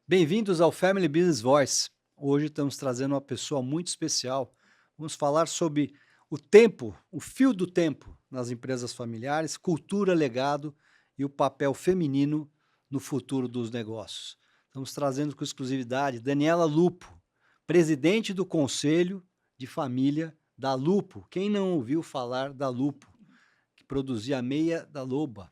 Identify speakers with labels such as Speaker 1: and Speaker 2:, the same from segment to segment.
Speaker 1: Bem-vindos ao Family Business Voice. Hoje estamos trazendo uma pessoa muito especial. Vamos falar sobre o tempo, o fio do tempo nas empresas familiares, cultura, legado e o papel feminino no futuro dos negócios. Estamos trazendo com exclusividade Daniela Lupo, presidente do Conselho de Família da Lupo. Quem não ouviu falar da Lupo, que produzia a meia da Loba?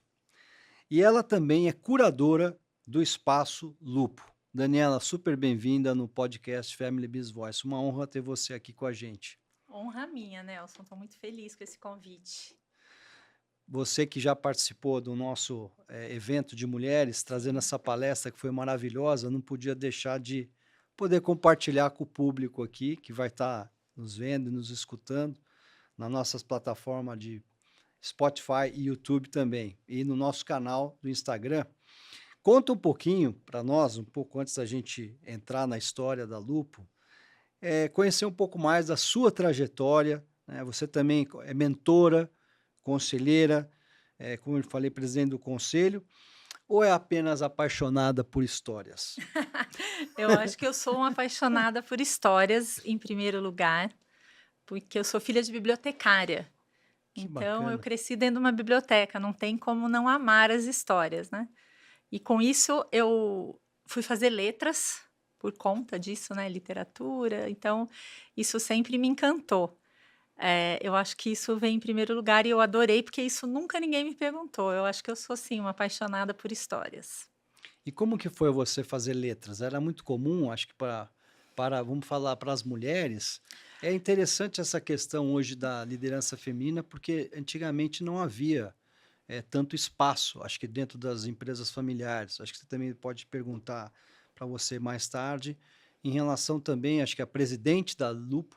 Speaker 1: E ela também é curadora do Espaço Lupo. Daniela, super bem-vinda no podcast Family Biz Voice. Uma honra ter você aqui com a gente.
Speaker 2: Honra minha, Nelson. Estou muito feliz com esse convite.
Speaker 1: Você que já participou do nosso evento de mulheres, trazendo
Speaker 2: Sim.
Speaker 1: essa palestra que foi maravilhosa, não podia deixar de poder compartilhar com o público aqui, que vai estar nos vendo e nos escutando, nas nossas plataformas de Spotify e YouTube também, e no nosso canal do Instagram. Conta um pouquinho para nós, um pouco antes da gente entrar na história da Lupo, conhecer um pouco mais da sua trajetória, né? Você também é mentora, conselheira, como eu falei, presidente do conselho, ou é apenas apaixonada por histórias?
Speaker 2: Eu acho que eu sou uma apaixonada por histórias, em primeiro lugar, porque eu sou filha de bibliotecária.
Speaker 1: Que
Speaker 2: Então, eu
Speaker 1: bacana.
Speaker 2: cresci dentro de uma biblioteca, não tem como não amar as histórias, né? E com isso, eu fui fazer letras por conta disso, né? Literatura. Então, isso sempre me encantou. Eu acho que isso vem em primeiro lugar e eu adorei, porque isso nunca ninguém me perguntou. Eu acho que eu sou, sim, uma apaixonada por histórias.
Speaker 1: E como que foi você fazer letras? Era muito comum, acho que vamos falar, para as mulheres. É interessante essa questão hoje da liderança feminina, porque antigamente não havia tanto espaço, acho que dentro das empresas familiares. Acho que você também pode perguntar para você mais tarde, em relação também, acho que a presidente da Lupo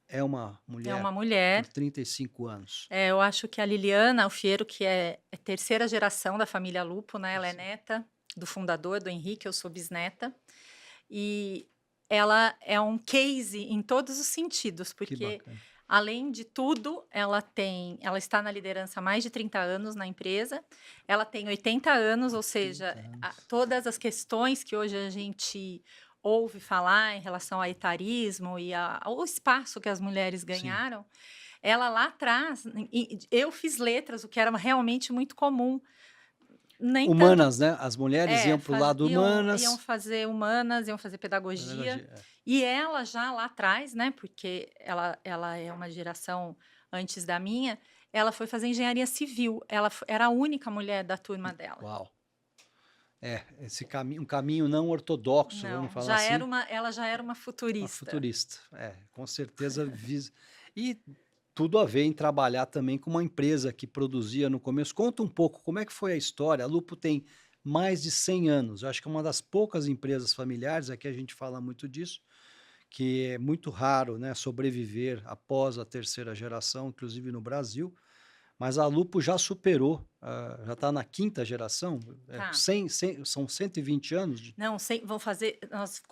Speaker 1: é uma
Speaker 2: É
Speaker 1: mulher
Speaker 2: uma
Speaker 1: por
Speaker 2: mulher.
Speaker 1: 35 anos.
Speaker 2: Eu acho que a Liliana Alfiero, que é terceira geração da família Lupo, né, ela é
Speaker 1: Terceiro.
Speaker 2: neta do fundador, do Henrique, eu sou bisneta, e ela é um case em todos os sentidos,
Speaker 1: Que
Speaker 2: porque
Speaker 1: bacana.
Speaker 2: além de tudo, ela está na liderança há mais de 30 anos na empresa, ela tem 80 anos, ou
Speaker 1: 80
Speaker 2: seja,
Speaker 1: anos.
Speaker 2: todas as questões que hoje a gente ouve falar em relação ao etarismo e ao espaço que as mulheres
Speaker 1: Sim.
Speaker 2: ganharam, ela lá atrás, eu fiz letras, o que era realmente muito comum, nem tanto.
Speaker 1: Humanas, né? As mulheres iam para o lado
Speaker 2: Iam
Speaker 1: humanas.
Speaker 2: fazer humanas, iam fazer pedagogia,
Speaker 1: Pedagogia,
Speaker 2: e ela já lá atrás, né, porque ela é uma geração antes da minha, ela foi fazer engenharia civil, ela era a única mulher da turma dela.
Speaker 1: Uau. Esse caminho, um caminho não ortodoxo, vamos
Speaker 2: Não,
Speaker 1: falar assim.
Speaker 2: ela já era uma
Speaker 1: Uma
Speaker 2: futurista.
Speaker 1: futurista, com certeza e tudo a ver em trabalhar também com uma empresa que produzia no começo. Conta um pouco como é que foi a história. A Lupo tem mais de 100 anos. Eu acho que é uma das poucas empresas familiares, aqui a gente fala muito disso, que é muito raro, né, sobreviver após a terceira geração, inclusive no Brasil. Mas a Lupo já superou, já está na quinta geração,
Speaker 2: Tá.
Speaker 1: 100, são 120 anos,
Speaker 2: Não, vão fazer,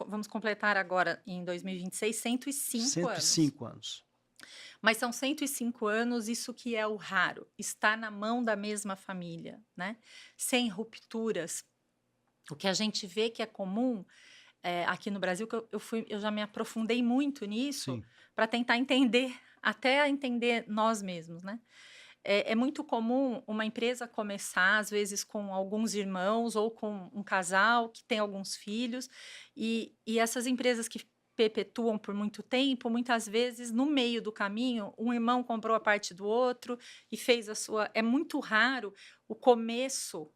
Speaker 2: vamos completar agora em 2026 105
Speaker 1: cento e
Speaker 2: anos.
Speaker 1: cinco anos.
Speaker 2: Mas são 105 anos, isso que é o raro, estar na mão da mesma família, né, sem rupturas. O que a gente vê que é comum, aqui no Brasil, que eu já me aprofundei muito nisso,
Speaker 1: Sim,
Speaker 2: para tentar entender, até entender nós mesmos, né. É muito comum uma empresa começar, às vezes, com alguns irmãos ou com um casal que tem alguns filhos, e essas empresas que perpetuam por muito tempo, muitas vezes, no meio do caminho, um irmão comprou a parte do outro e fez a sua. É muito raro o começo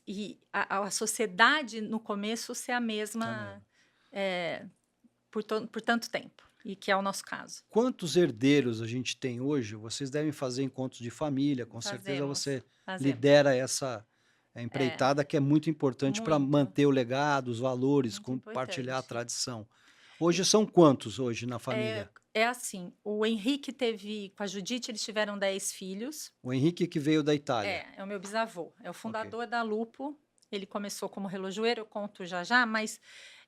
Speaker 2: e a sociedade no começo ser a
Speaker 1: tá
Speaker 2: mesma,
Speaker 1: mesmo.
Speaker 2: por tanto tempo, e que é o nosso caso.
Speaker 1: Quantos herdeiros a gente tem hoje? Vocês devem fazer encontros de família, com certeza
Speaker 2: Fazemos,
Speaker 1: você
Speaker 2: fazemos.
Speaker 1: lidera essa
Speaker 2: É,
Speaker 1: empreitada que é muito importante para
Speaker 2: muito,
Speaker 1: manter o legado, os valores,
Speaker 2: muito
Speaker 1: compartilhar a
Speaker 2: importante.
Speaker 1: tradição. Hoje são quantos hoje na
Speaker 2: É
Speaker 1: família?
Speaker 2: é assim, o Henrique teve com a Judite, eles tiveram 10 filhos.
Speaker 1: O Henrique que veio da Itália.
Speaker 2: É o meu bisavô, é o
Speaker 1: Ok.
Speaker 2: fundador da Lupo. Ele começou como relojoeiro, eu conto já já, mas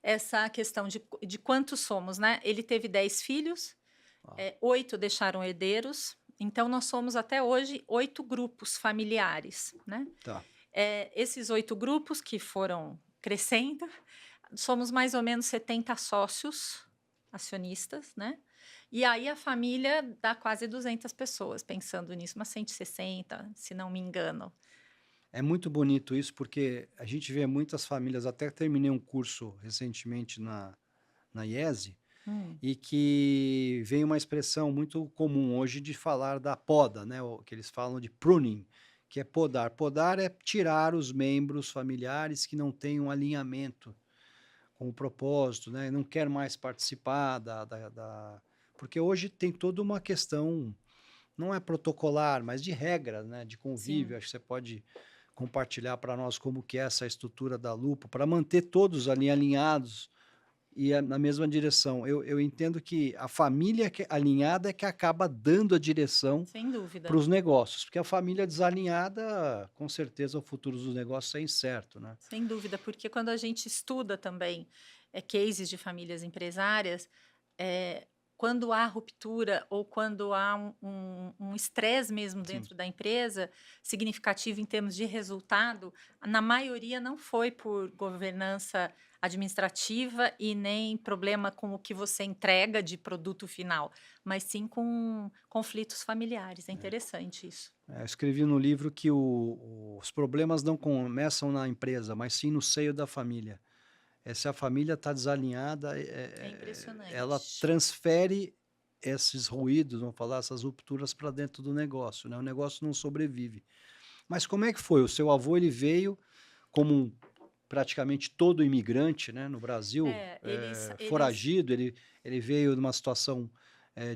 Speaker 2: essa questão de quantos somos, né, ele teve 10 filhos,
Speaker 1: Uau.
Speaker 2: 8 deixaram herdeiros, então nós somos até hoje 8 grupos familiares, né.
Speaker 1: Tá.
Speaker 2: Esses 8 grupos que foram crescendo, Somos mais ou menos 70 sócios acionistas, né? E aí a família dá quase 200 pessoas, pensando nisso, umas 160, se não me engano.
Speaker 1: É muito bonito isso, porque a gente vê muitas famílias, até terminei um curso recentemente na IESE,
Speaker 2: Hum,
Speaker 1: e que vem uma expressão muito comum hoje de falar da poda, né? O que eles falam de pruning, que é podar. Podar é tirar os membros familiares que não têm um alinhamento com o propósito, né? Não quer mais participar porque hoje tem toda uma questão, não é protocolar, mas de regras, né? De convívio.
Speaker 2: sim.
Speaker 1: Acho que você pode compartilhar para nós como que é essa estrutura da Lupo, para manter todos ali alinhados e na mesma direção. Eu entendo que a família alinhada é que acaba dando a direção
Speaker 2: Sem
Speaker 1: para
Speaker 2: dúvida,
Speaker 1: os negócios, porque a família desalinhada, com certeza o futuro dos negócios é incerto, né?
Speaker 2: sem dúvida, porque quando a gente estuda também cases de famílias empresárias, eh, quando há ruptura ou quando há um estresse mesmo
Speaker 1: Sim.
Speaker 2: dentro da empresa, significativo em termos de resultado, na maioria não foi por governança administrativa e nem problema com o que você entrega de produto final, mas sim com conflitos familiares. É interessante isso.
Speaker 1: Eu escrevi no livro que os problemas não começam na empresa, mas sim no seio da família. Se a família está desalinhada,
Speaker 2: É
Speaker 1: ela
Speaker 2: impressionante.
Speaker 1: transfere esses ruídos, vamos falar, essas rupturas para dentro do negócio, né? O negócio não sobrevive. Mas como é que foi? O seu avô ele veio como praticamente todo imigrante, né, no Brasil,
Speaker 2: É, eles
Speaker 1: foragido, ele veio numa situação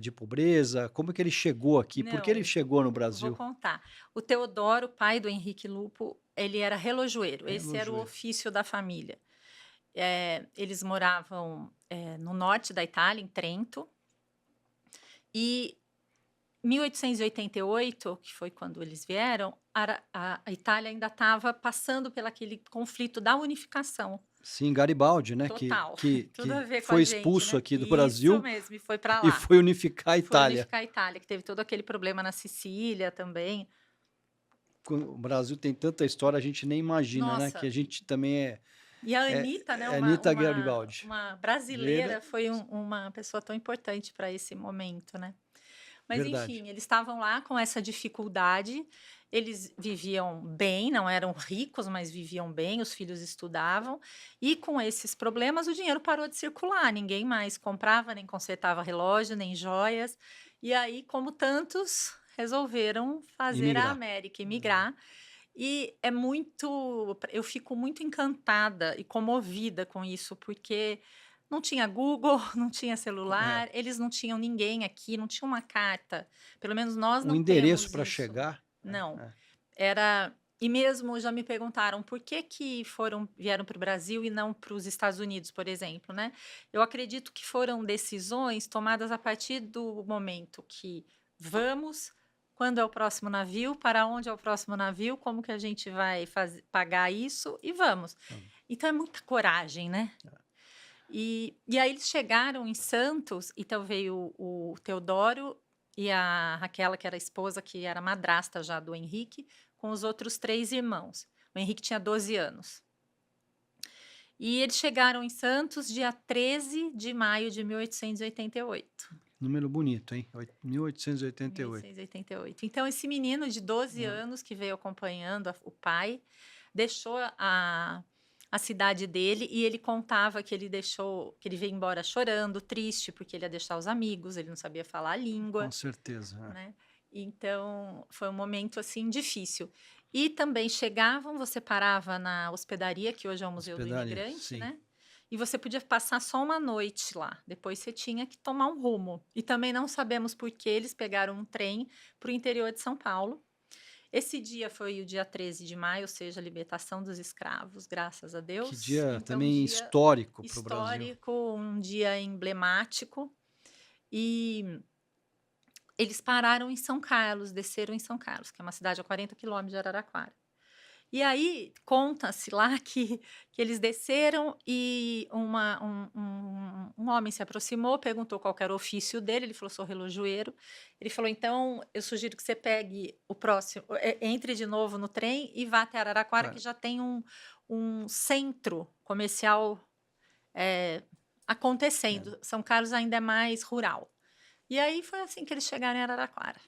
Speaker 1: de pobreza. Como que ele chegou aqui? Por que ele
Speaker 2: não,
Speaker 1: chegou no
Speaker 2: vou
Speaker 1: Brasil?
Speaker 2: contar. O Teodoro, pai do Henrique Lupo, ele era relojoeiro, esse era o
Speaker 1: Relojoeiro.
Speaker 2: ofício da família. Eles moravam, no norte da Itália, em Trento, e 1888, que foi quando eles vieram, a Itália ainda estava passando pelaquele conflito da unificação
Speaker 1: Sim, Garibaldi, né,
Speaker 2: total. Tudo a
Speaker 1: que
Speaker 2: ver com a
Speaker 1: foi
Speaker 2: gente,
Speaker 1: expulso
Speaker 2: né?
Speaker 1: aqui do
Speaker 2: Isso
Speaker 1: Brasil
Speaker 2: mesmo, e foi para
Speaker 1: e
Speaker 2: lá.
Speaker 1: foi unificar a
Speaker 2: Foi
Speaker 1: Itália.
Speaker 2: unificar a Itália, que teve todo aquele problema na Sicília também.
Speaker 1: O Brasil tem tanta história, a gente nem imagina, né, que
Speaker 2: Nossa,
Speaker 1: a gente também
Speaker 2: e a
Speaker 1: é,
Speaker 2: Anitta, né,
Speaker 1: é Anitta Garibaldi.
Speaker 2: uma
Speaker 1: Ver,
Speaker 2: brasileira, foi uma pessoa tão importante para esse momento, né. Mas
Speaker 1: verdade.
Speaker 2: enfim, eles estavam lá com essa dificuldade, eles viviam bem, não eram ricos, mas viviam bem, os filhos estudavam, e com esses problemas o dinheiro parou de circular, ninguém mais comprava, nem consertava relógio, nem joias, e aí, como tantos, resolveram fazer a
Speaker 1: Imigrar.
Speaker 2: América, emigrar. E é muito, eu fico muito encantada e comovida com isso, porque não tinha Google, não tinha
Speaker 1: É,
Speaker 2: celular, eles não tinham ninguém aqui, não tinha uma carta. Pelo menos nós
Speaker 1: um
Speaker 2: não
Speaker 1: endereço
Speaker 2: temos
Speaker 1: para
Speaker 2: isso.
Speaker 1: chegar.
Speaker 2: Não.
Speaker 1: É.
Speaker 2: Era e mesmo já me perguntaram por que vieram para o Brasil e não para os Estados Unidos, por exemplo, né. Eu acredito que foram decisões tomadas a partir do momento que vamos, quando é o próximo navio, para onde é o próximo navio, como que a gente vai pagar isso e vamos.
Speaker 1: Então,
Speaker 2: Então é muita coragem, né. E aí eles chegaram em Santos, então veio o Teodoro e a Raquela, que era a esposa, que era madrasta já do Henrique, com os outros 3 irmãos. O Henrique tinha 12 anos. E eles chegaram em Santos dia 13 de maio de 1888.
Speaker 1: número bonito, hein? 1888.
Speaker 2: 1888. Então esse menino de 12
Speaker 1: Hum,
Speaker 2: anos que veio acompanhando o pai, deixou a cidade dele e ele contava que que ele veio embora chorando, triste, porque ele ia deixar os amigos, ele não sabia falar a
Speaker 1: com
Speaker 2: língua,
Speaker 1: certeza.
Speaker 2: né. Então, foi um momento, assim, difícil. E também chegavam, você parava na hospedaria, que hoje é o Museu do
Speaker 1: Hospedaria,
Speaker 2: Imigrante,
Speaker 1: sim.
Speaker 2: né, e você podia passar só uma noite lá, depois você tinha que tomar um rumo. E também não sabemos por que eles pegaram um trem para o interior de São Paulo. Esse dia foi o dia 13 de maio, ou seja, a libertação dos escravos, graças a
Speaker 1: Que
Speaker 2: Deus.
Speaker 1: dia
Speaker 2: Então, um
Speaker 1: também
Speaker 2: dia
Speaker 1: histórico para o Brasil.
Speaker 2: histórico, um dia emblemático. E eles pararam em São Carlos, desceram em São Carlos, que é uma cidade a 40 quilômetros de Araraquara. E aí conta-se lá que eles desceram e um homem se aproximou, perguntou qual que era o ofício dele, ele falou: "Sou relojoeiro". Ele falou: "Então eu sugiro que você pegue o próximo, entre de novo no trem e vá até Araraquara, que
Speaker 1: Cara,
Speaker 2: já tem um centro comercial eh, acontecendo. São Carlos ainda é mais rural. E aí foi assim que eles chegaram em Araraquara.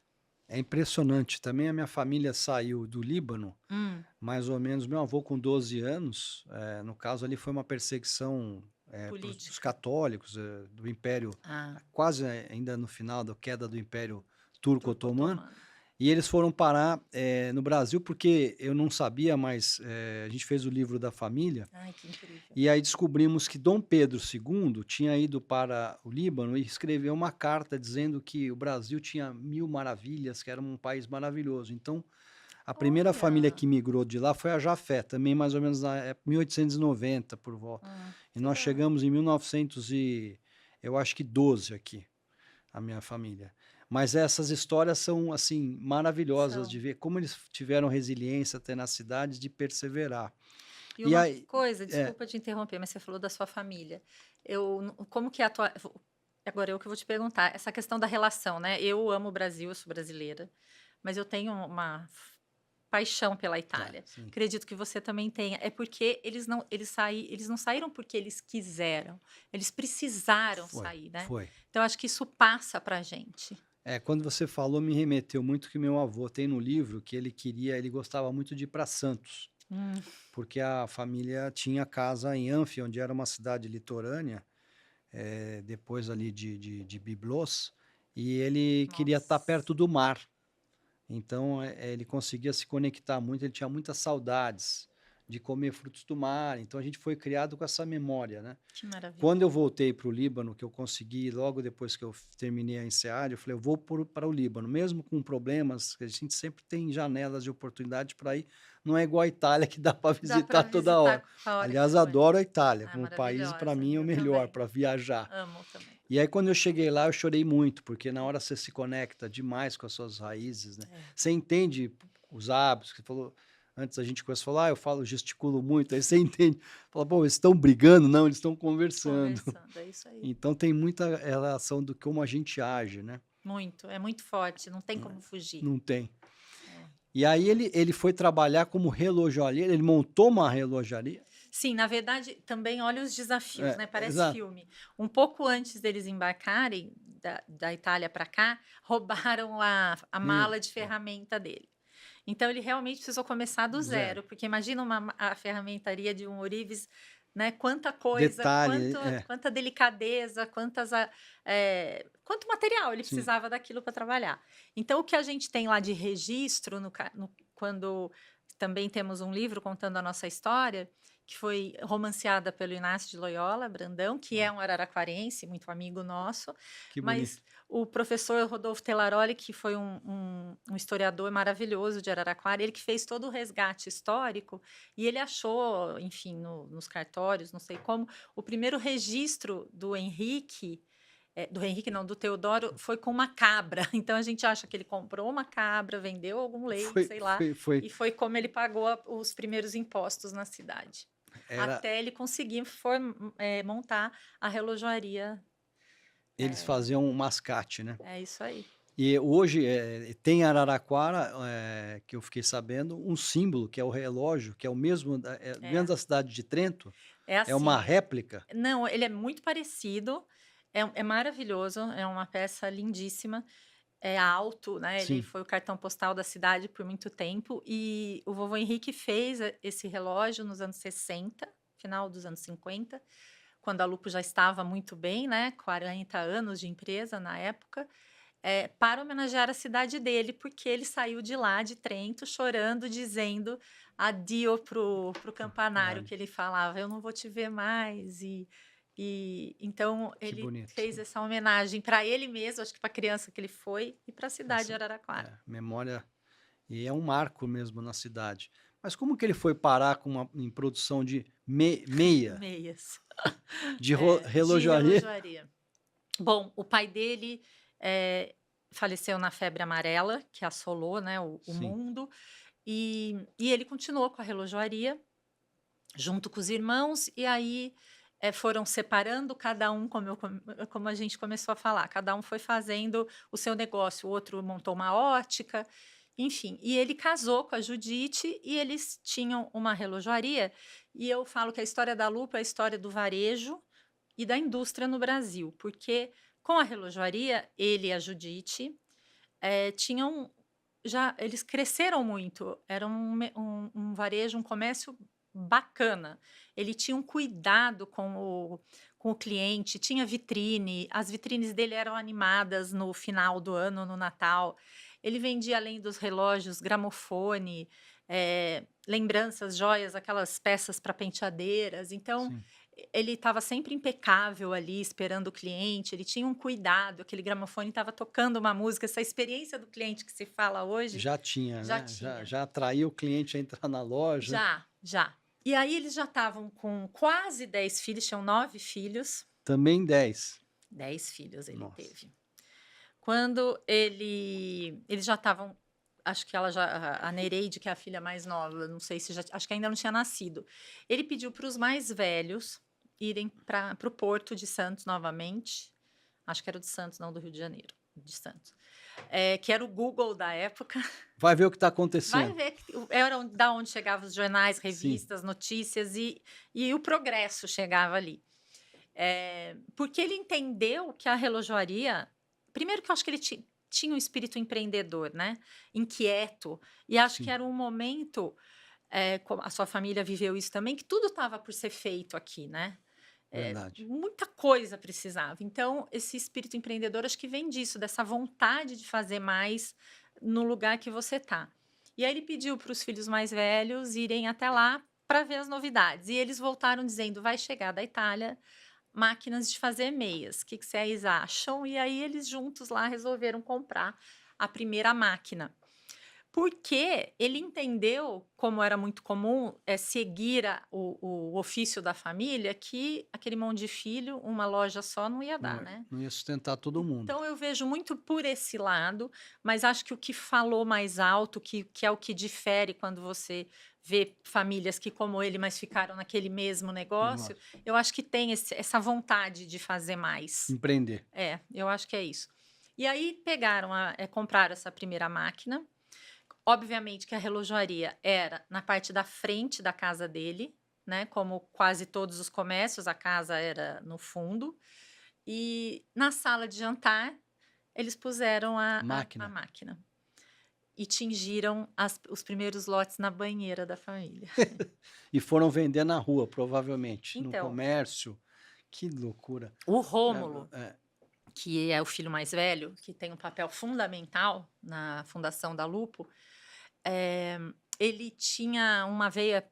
Speaker 1: É impressionante. Também a minha família saiu do Líbano,
Speaker 2: Hum,
Speaker 1: mais ou menos, meu avô com 12 anos, no caso ali foi uma perseguição para os
Speaker 2: política.
Speaker 1: católicos do Império,
Speaker 2: Ah,
Speaker 1: quase ainda no final da queda do Império Turco-Otomano,
Speaker 2: turco-otomano.
Speaker 1: e eles foram parar no Brasil porque eu não sabia, mas a gente fez o livro da família.
Speaker 2: Ai, que incrível.
Speaker 1: E aí descobrimos que Dom Pedro II tinha ido para o Líbano e escreveu uma carta dizendo que o Brasil tinha mil maravilhas, que era um país maravilhoso. Então, a primeira família
Speaker 2: Olha!
Speaker 1: que migrou de lá foi a Jafé, também mais ou menos na época, 1890 por volta. E
Speaker 2: Que
Speaker 1: nós
Speaker 2: legal.
Speaker 1: chegamos em 1900 eu acho que 12 aqui, a minha família. Mas essas histórias são assim maravilhosas de
Speaker 2: São.
Speaker 1: ver como eles tiveram resiliência, tenacidade de perseverar.
Speaker 2: E
Speaker 1: E
Speaker 2: uma
Speaker 1: aí,
Speaker 2: coisa,
Speaker 1: é,
Speaker 2: desculpa te interromper, mas você falou da sua família. Como que é a tua, agora eu que vou te perguntar, essa questão da relação, né? Eu amo o Brasil, eu sou brasileira, mas eu tenho uma paixão pela Itália.
Speaker 1: sim.
Speaker 2: Acredito que você também tenha. É porque eles não saíram porque eles quiseram, eles precisaram
Speaker 1: Foi,
Speaker 2: sair, né?
Speaker 1: foi.
Speaker 2: Então eu acho que isso passa pra gente.
Speaker 1: Quando você falou, me remeteu muito que meu avô tem no livro que ele gostava muito de ir para Santos,
Speaker 2: Hum,
Speaker 1: porque a família tinha casa em Anfi, onde era uma cidade litorânea, depois ali de Byblos, e ele queria estar
Speaker 2: nossa,
Speaker 1: perto do mar. Então, ele conseguia se conectar muito, ele tinha muitas saudades de comer frutos do mar, então a gente foi criado com essa memória, né.
Speaker 2: que maravilha.
Speaker 1: Quando eu voltei para o Líbano, que eu consegui logo depois que eu terminei a INSEAD, eu falei: "Eu vou para o Líbano", mesmo com problemas, que a gente sempre tem janelas de oportunidade para ir, não é igual a Itália que dá para
Speaker 2: Dá para
Speaker 1: visitar toda hora.
Speaker 2: visitar a hora que
Speaker 1: Aliás,
Speaker 2: for.
Speaker 1: adoro a Itália,
Speaker 2: Ah,
Speaker 1: como país para
Speaker 2: maravilhosa.
Speaker 1: mim é o
Speaker 2: Eu
Speaker 1: melhor
Speaker 2: também.
Speaker 1: para viajar.
Speaker 2: Amo também.
Speaker 1: E aí quando eu cheguei lá eu chorei muito, porque na hora você se conecta demais com as suas raízes, né.
Speaker 2: É,
Speaker 1: Você entende os hábitos, que você falou antes a gente começou a falar: "Ah, eu falo gesticulo muito", aí você entende, fala: "Pô, eles estão brigando?". Não, eles estão conversando.
Speaker 2: conversando, é isso aí.
Speaker 1: Então tem muita relação do como a gente age, né.
Speaker 2: Muito, é muito forte, não tem como fugir.
Speaker 1: Não tem.
Speaker 2: É.
Speaker 1: E aí ele foi trabalhar como relojoalheiro, ele montou uma relojaria?
Speaker 2: Sim, na verdade, também olha os desafios, né, parece
Speaker 1: Exato.
Speaker 2: filme. Um pouco antes deles embarcarem da Itália para cá, roubaram a
Speaker 1: Meu
Speaker 2: mala de
Speaker 1: Deus.
Speaker 2: ferramenta dele. Então ele realmente precisou começar do
Speaker 1: Zero.
Speaker 2: zero, porque imagina a ferramentaria de um ourives, né, quanta coisa,
Speaker 1: Detalhe,
Speaker 2: quanta delicadeza, quanto material ele
Speaker 1: sim.
Speaker 2: precisava daquilo para trabalhar. Então o que a gente tem lá de registro quando também temos um livro contando a nossa história, que foi romanceada pelo Inácio de Loyola Brandão, que é
Speaker 1: Ó,
Speaker 2: um araraquarense, muito amigo nosso,
Speaker 1: que
Speaker 2: mas
Speaker 1: bonito.
Speaker 2: o professor Rodolfo Telaroli, que foi um historiador maravilhoso de Araraquara, ele que fez todo o resgate histórico, e ele achou, enfim, nos cartórios, não sei como, o primeiro registro do Henrique não, do Teodoro, foi com uma cabra. Então a gente acha que ele comprou uma cabra, vendeu algum leite,
Speaker 1: Foi
Speaker 2: sei lá,
Speaker 1: foi foi
Speaker 2: e foi como ele pagou os primeiros impostos na cidade.
Speaker 1: era
Speaker 2: Até ele conseguir montar a relojoaria.
Speaker 1: eles faziam um mascate, né.
Speaker 2: É isso aí.
Speaker 1: E hoje, tem em Araraquara, que eu fiquei sabendo, um símbolo que é o relógio, que é o mesmo dentro
Speaker 2: É,
Speaker 1: da cidade de Trento,
Speaker 2: é
Speaker 1: é uma
Speaker 2: assim.
Speaker 1: réplica.
Speaker 2: Não, ele é muito parecido, é maravilhoso, é uma peça lindíssima, é alto, né, ele
Speaker 1: Sim,
Speaker 2: foi o cartão postal da cidade por muito tempo, e o vovô Henrique fez esse relógio nos anos 60, final dos anos 50, quando a Lupo já estava muito bem, né, 40 anos de empresa na época, para homenagear a cidade dele, porque ele saiu de lá, de Trento, chorando, dizendo adio pro campanário,
Speaker 1: olha,
Speaker 2: que ele falava: "Eu não vou te ver mais", então
Speaker 1: que
Speaker 2: ele
Speaker 1: bonito.
Speaker 2: fez essa homenagem para ele mesmo, acho que para a criança que ele foi, e para a cidade de
Speaker 1: Essa
Speaker 2: Araraquara.
Speaker 1: memória e é um marco mesmo na cidade. Mas como que ele foi parar em produção de meia,
Speaker 2: Meias.
Speaker 1: de
Speaker 2: De
Speaker 1: relojoaria?
Speaker 2: relojoaria. Bom, o pai dele, eh, faleceu na febre amarela, que assolou, né, o
Speaker 1: Sim,
Speaker 2: mundo, e ele continuou com a relojoaria, junto com os irmãos, e aí, foram separando, cada um, como a gente começou a falar, cada um foi fazendo o seu negócio, o outro montou uma ótica, enfim. E ele casou com a Judite e eles tinham uma relojoaria, e eu falo que a história da Lupa é a história do varejo, e da indústria no Brasil, porque com a relojoaria, ele e a Judite tinham já eles cresceram muito, era um varejo, um comércio bacana. Ele tinha um cuidado com o cliente, tinha vitrine, as vitrines dele eram animadas no final do ano, no Natal. Ele vendia, além dos relógios, gramofone, lembranças, joias, aquelas peças para penteadeiras. Então,
Speaker 1: Sim.
Speaker 2: ele estava sempre impecável ali, esperando o cliente, ele tinha um cuidado, aquele gramofone estava tocando uma música, essa experiência do cliente que se fala hoje,
Speaker 1: Já tinha,
Speaker 2: já
Speaker 1: né? Já,
Speaker 2: tinha.
Speaker 1: já atraiu o cliente a entrar na loja.
Speaker 2: Já, já. E aí eles já estavam com quase 10 filhos, tinham 9 filhos,
Speaker 1: Também 10.
Speaker 2: 10 filhos ele
Speaker 1: Nossa.
Speaker 2: teve. Quando eles já estavam, acho que ela já, a Nereide, que é a filha mais nova, não sei se já, acho que ainda não tinha nascido. Ele pediu para os mais velhos irem para o Porto de Santos novamente. Acho que era o de Santos, não do Rio de Janeiro, de Santos. Que era o Google da época.
Speaker 1: Vai ver o que está
Speaker 2: Vai
Speaker 1: acontecendo.
Speaker 2: ver que era da onde chegavam os jornais,
Speaker 1: Sim.
Speaker 2: revistas, notícias e o progresso chegava ali. Porque ele entendeu que a relojoaria, primeiro que eu acho que ele tinha um espírito empreendedor, né? Inquieto, e acho que
Speaker 1: Sim.
Speaker 2: era um momento, a sua família viveu isso também, que tudo estava por ser feito aqui, né?
Speaker 1: Verdade.
Speaker 2: Muita coisa precisava. Então, esse espírito empreendedor acho que vem disso, dessa vontade de fazer mais no lugar que você está. E aí ele pediu para os filhos mais velhos irem até lá para ver as novidades. E eles voltaram dizendo: vai chegar da Itália máquinas de fazer meias. O que vocês acham? E aí eles juntos lá resolveram comprar a primeira máquina. Porque ele entendeu, como era muito comum, seguir o ofício da família, que aquele monte de filho, uma loja só não ia dar, né?
Speaker 1: Não ia sustentar todo mundo.
Speaker 2: Então eu vejo muito por esse lado, mas acho que o que falou mais alto, que é o que difere quando você vê famílias que, como ele, mas ficaram naquele mesmo negócio,
Speaker 1: Negócio.
Speaker 2: eu acho que tem essa vontade de fazer mais.
Speaker 1: Empreender.
Speaker 2: Eu acho que é isso. E aí pegaram, compraram essa primeira máquina. Obviamente que a relojoaria era na parte da frente da casa dele, né? Como quase todos os comércios, a casa era no fundo. E na sala de jantar, eles puseram a
Speaker 1: Máquina.
Speaker 2: máquina. E tingiram os primeiros lotes na banheira da família.
Speaker 1: E foram vender na rua, provavelmente. No
Speaker 2: Então,
Speaker 1: comércio. Que loucura.
Speaker 2: o Rômulo,
Speaker 1: É, é,
Speaker 2: que é o filho mais velho, que tem um papel fundamental na fundação da Lupo, ele tinha uma veia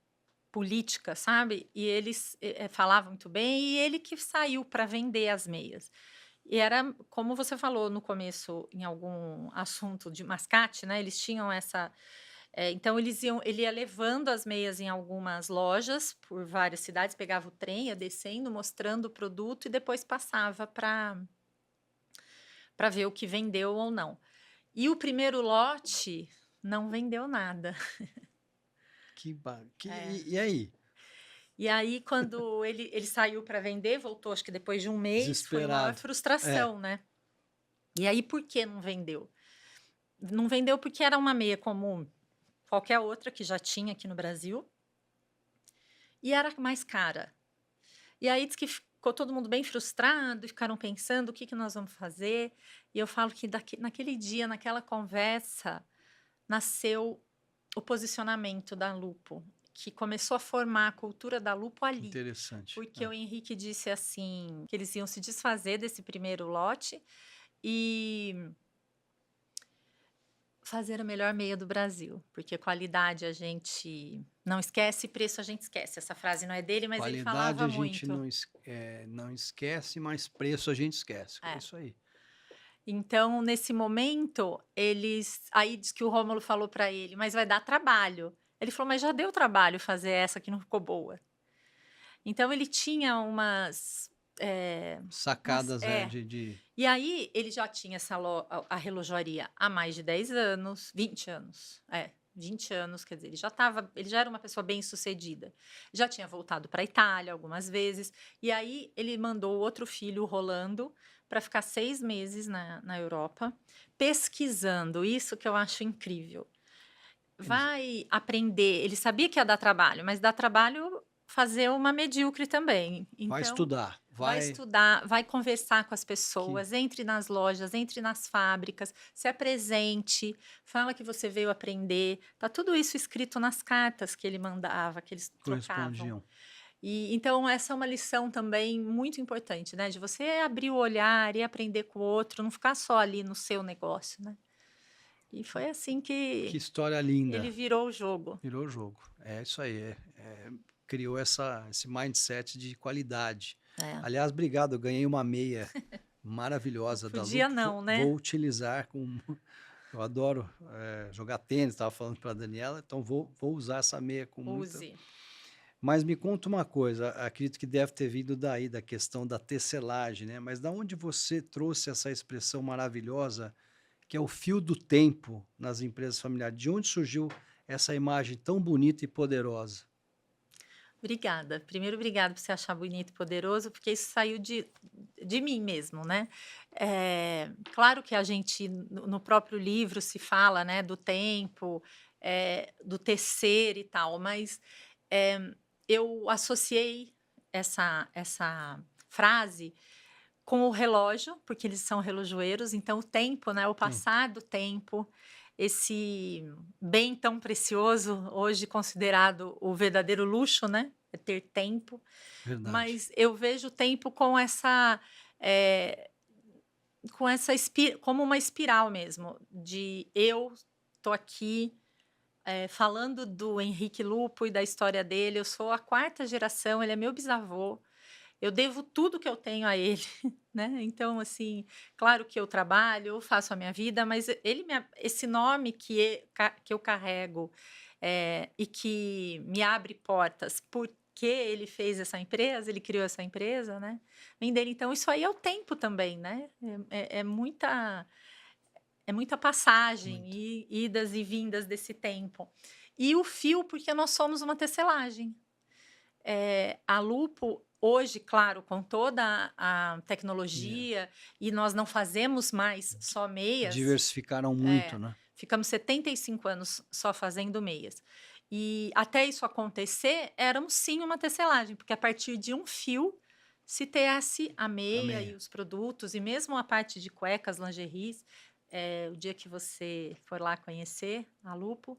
Speaker 2: política, sabe? E eles falavam muito bem, e ele que saiu para vender as meias. E era, como você falou no começo, em algum assunto de mascate, né? Eles tinham essa. Então, ele ia levando as meias em algumas lojas por várias cidades, pegava o trem, ia descendo, mostrando o produto e depois passava para ver o que vendeu ou não. E o primeiro lote não vendeu nada.
Speaker 1: E aí?
Speaker 2: E aí, quando ele saiu para vender, voltou, acho que depois de um mês, foi uma maior
Speaker 1: Desesperado.
Speaker 2: frustração, né? E aí, por que não vendeu? Não vendeu porque era uma meia comum, qualquer outra que já tinha aqui no Brasil, e era mais cara. E aí diz que ficou todo mundo bem frustrado, e ficaram pensando o que nós vamos fazer. E eu falo que naquele dia, naquela conversa, nasceu o posicionamento da Lupo, que começou a formar a cultura da Lupo ali.
Speaker 1: Interessante.
Speaker 2: Porque o Henrique disse assim, que eles iam se desfazer desse primeiro lote e fazer a melhor meia do Brasil, porque qualidade a gente não esquece, preço a gente esquece. Essa frase não é dele, mas ele
Speaker 1: Qualidade
Speaker 2: falava
Speaker 1: a gente
Speaker 2: muito.
Speaker 1: não esquece, mas preço a gente esquece. É
Speaker 2: É.
Speaker 1: isso aí.
Speaker 2: Então, nesse momento, aí diz que o Rômulo falou para ele, mas vai dar trabalho. Ele falou, mas já deu trabalho fazer essa que não ficou boa. Então, ele tinha umas...
Speaker 1: Sacadas de...
Speaker 2: E aí, ele já tinha a relojoaria há mais de 10 anos, 20 anos. 20 anos, quer dizer, ele já era uma pessoa bem-sucedida. Já tinha voltado para a Itália algumas vezes. E aí, ele mandou o outro filho, o Rolando, para ficar 6 meses na Europa, pesquisando. Isso que eu acho incrível. Vai aprender. Ele sabia que ia dar trabalho, mas dá trabalho fazer uma medíocre também.
Speaker 1: Vai
Speaker 2: Então,
Speaker 1: estudar.
Speaker 2: vai
Speaker 1: vai
Speaker 2: estudar, vai conversar com as
Speaker 1: que
Speaker 2: pessoas, entre nas lojas, entre nas fábricas, se apresente, fala que você veio aprender. Tá tudo isso escrito nas cartas que ele mandava, que eles trocavam.
Speaker 1: correspondiam.
Speaker 2: E então essa é uma lição também muito importante, né, de você abrir o olhar e aprender com o outro, não ficar só ali no seu negócio, né. E foi assim
Speaker 1: Que
Speaker 2: que
Speaker 1: história
Speaker 2: ele
Speaker 1: linda.
Speaker 2: virou o jogo.
Speaker 1: Virou o jogo. É isso aí, criou esse mindset de qualidade.
Speaker 2: É,
Speaker 1: Aliás, obrigado, eu ganhei uma meia
Speaker 2: não
Speaker 1: maravilhosa da
Speaker 2: podia
Speaker 1: Lupo,
Speaker 2: não, né.
Speaker 1: vou utilizar eu adoro, jogar tênis, estava falando para a Daniela, então vou usar essa meia com muita.
Speaker 2: Use.
Speaker 1: Mas me conta uma coisa, acredito que deve ter vindo daí, da questão da tecelagem, né, mas da onde você trouxe essa expressão maravilhosa, que é o fio do tempo nas empresas familiares? De onde surgiu essa imagem tão bonita e poderosa?
Speaker 2: Obrigada. Primeiro, obrigada por você achar bonito e poderoso, porque isso saiu de mim mesmo, né. Claro que a gente no próprio livro se fala, né, do tempo, do tecer e tal, mas, eh, eu associei essa frase com o relógio, porque eles são relojoeiros, então o tempo, né, o
Speaker 1: Tempo,
Speaker 2: passar do tempo, esse bem tão precioso, hoje considerado o verdadeiro luxo, né, é ter tempo,
Speaker 1: verdade.
Speaker 2: mas eu vejo o tempo eh, com essa como uma espiral mesmo, de eu tô aqui, falando do Henrique Lupo e da história dele, eu sou a quarta geração, ele é meu bisavô, eu devo tudo que eu tenho a ele, né, então, assim, claro que eu trabalho, eu faço a minha vida, mas ele me a esse nome que eu carrego, e que me abre portas, porque ele fez essa empresa, ele criou essa empresa, né, vem dele. Então isso aí é o tempo também, né, é muita passagem
Speaker 1: Muito.
Speaker 2: e idas e vindas desse tempo. E o fio, porque nós somos uma tecelagem. A Lupo hoje, claro, com toda a
Speaker 1: É.
Speaker 2: tecnologia, e nós não fazemos mais só meias,
Speaker 1: Diversificaram muito,
Speaker 2: é,
Speaker 1: né.
Speaker 2: ficamos 75 anos só fazendo meias. E até isso acontecer, éramos sim uma tecelagem, porque a partir de um fio se tece a
Speaker 1: A
Speaker 2: meia e
Speaker 1: meia.
Speaker 2: os produtos, e mesmo a parte de cuecas, lingeries, o dia que você for lá conhecer a Lupo,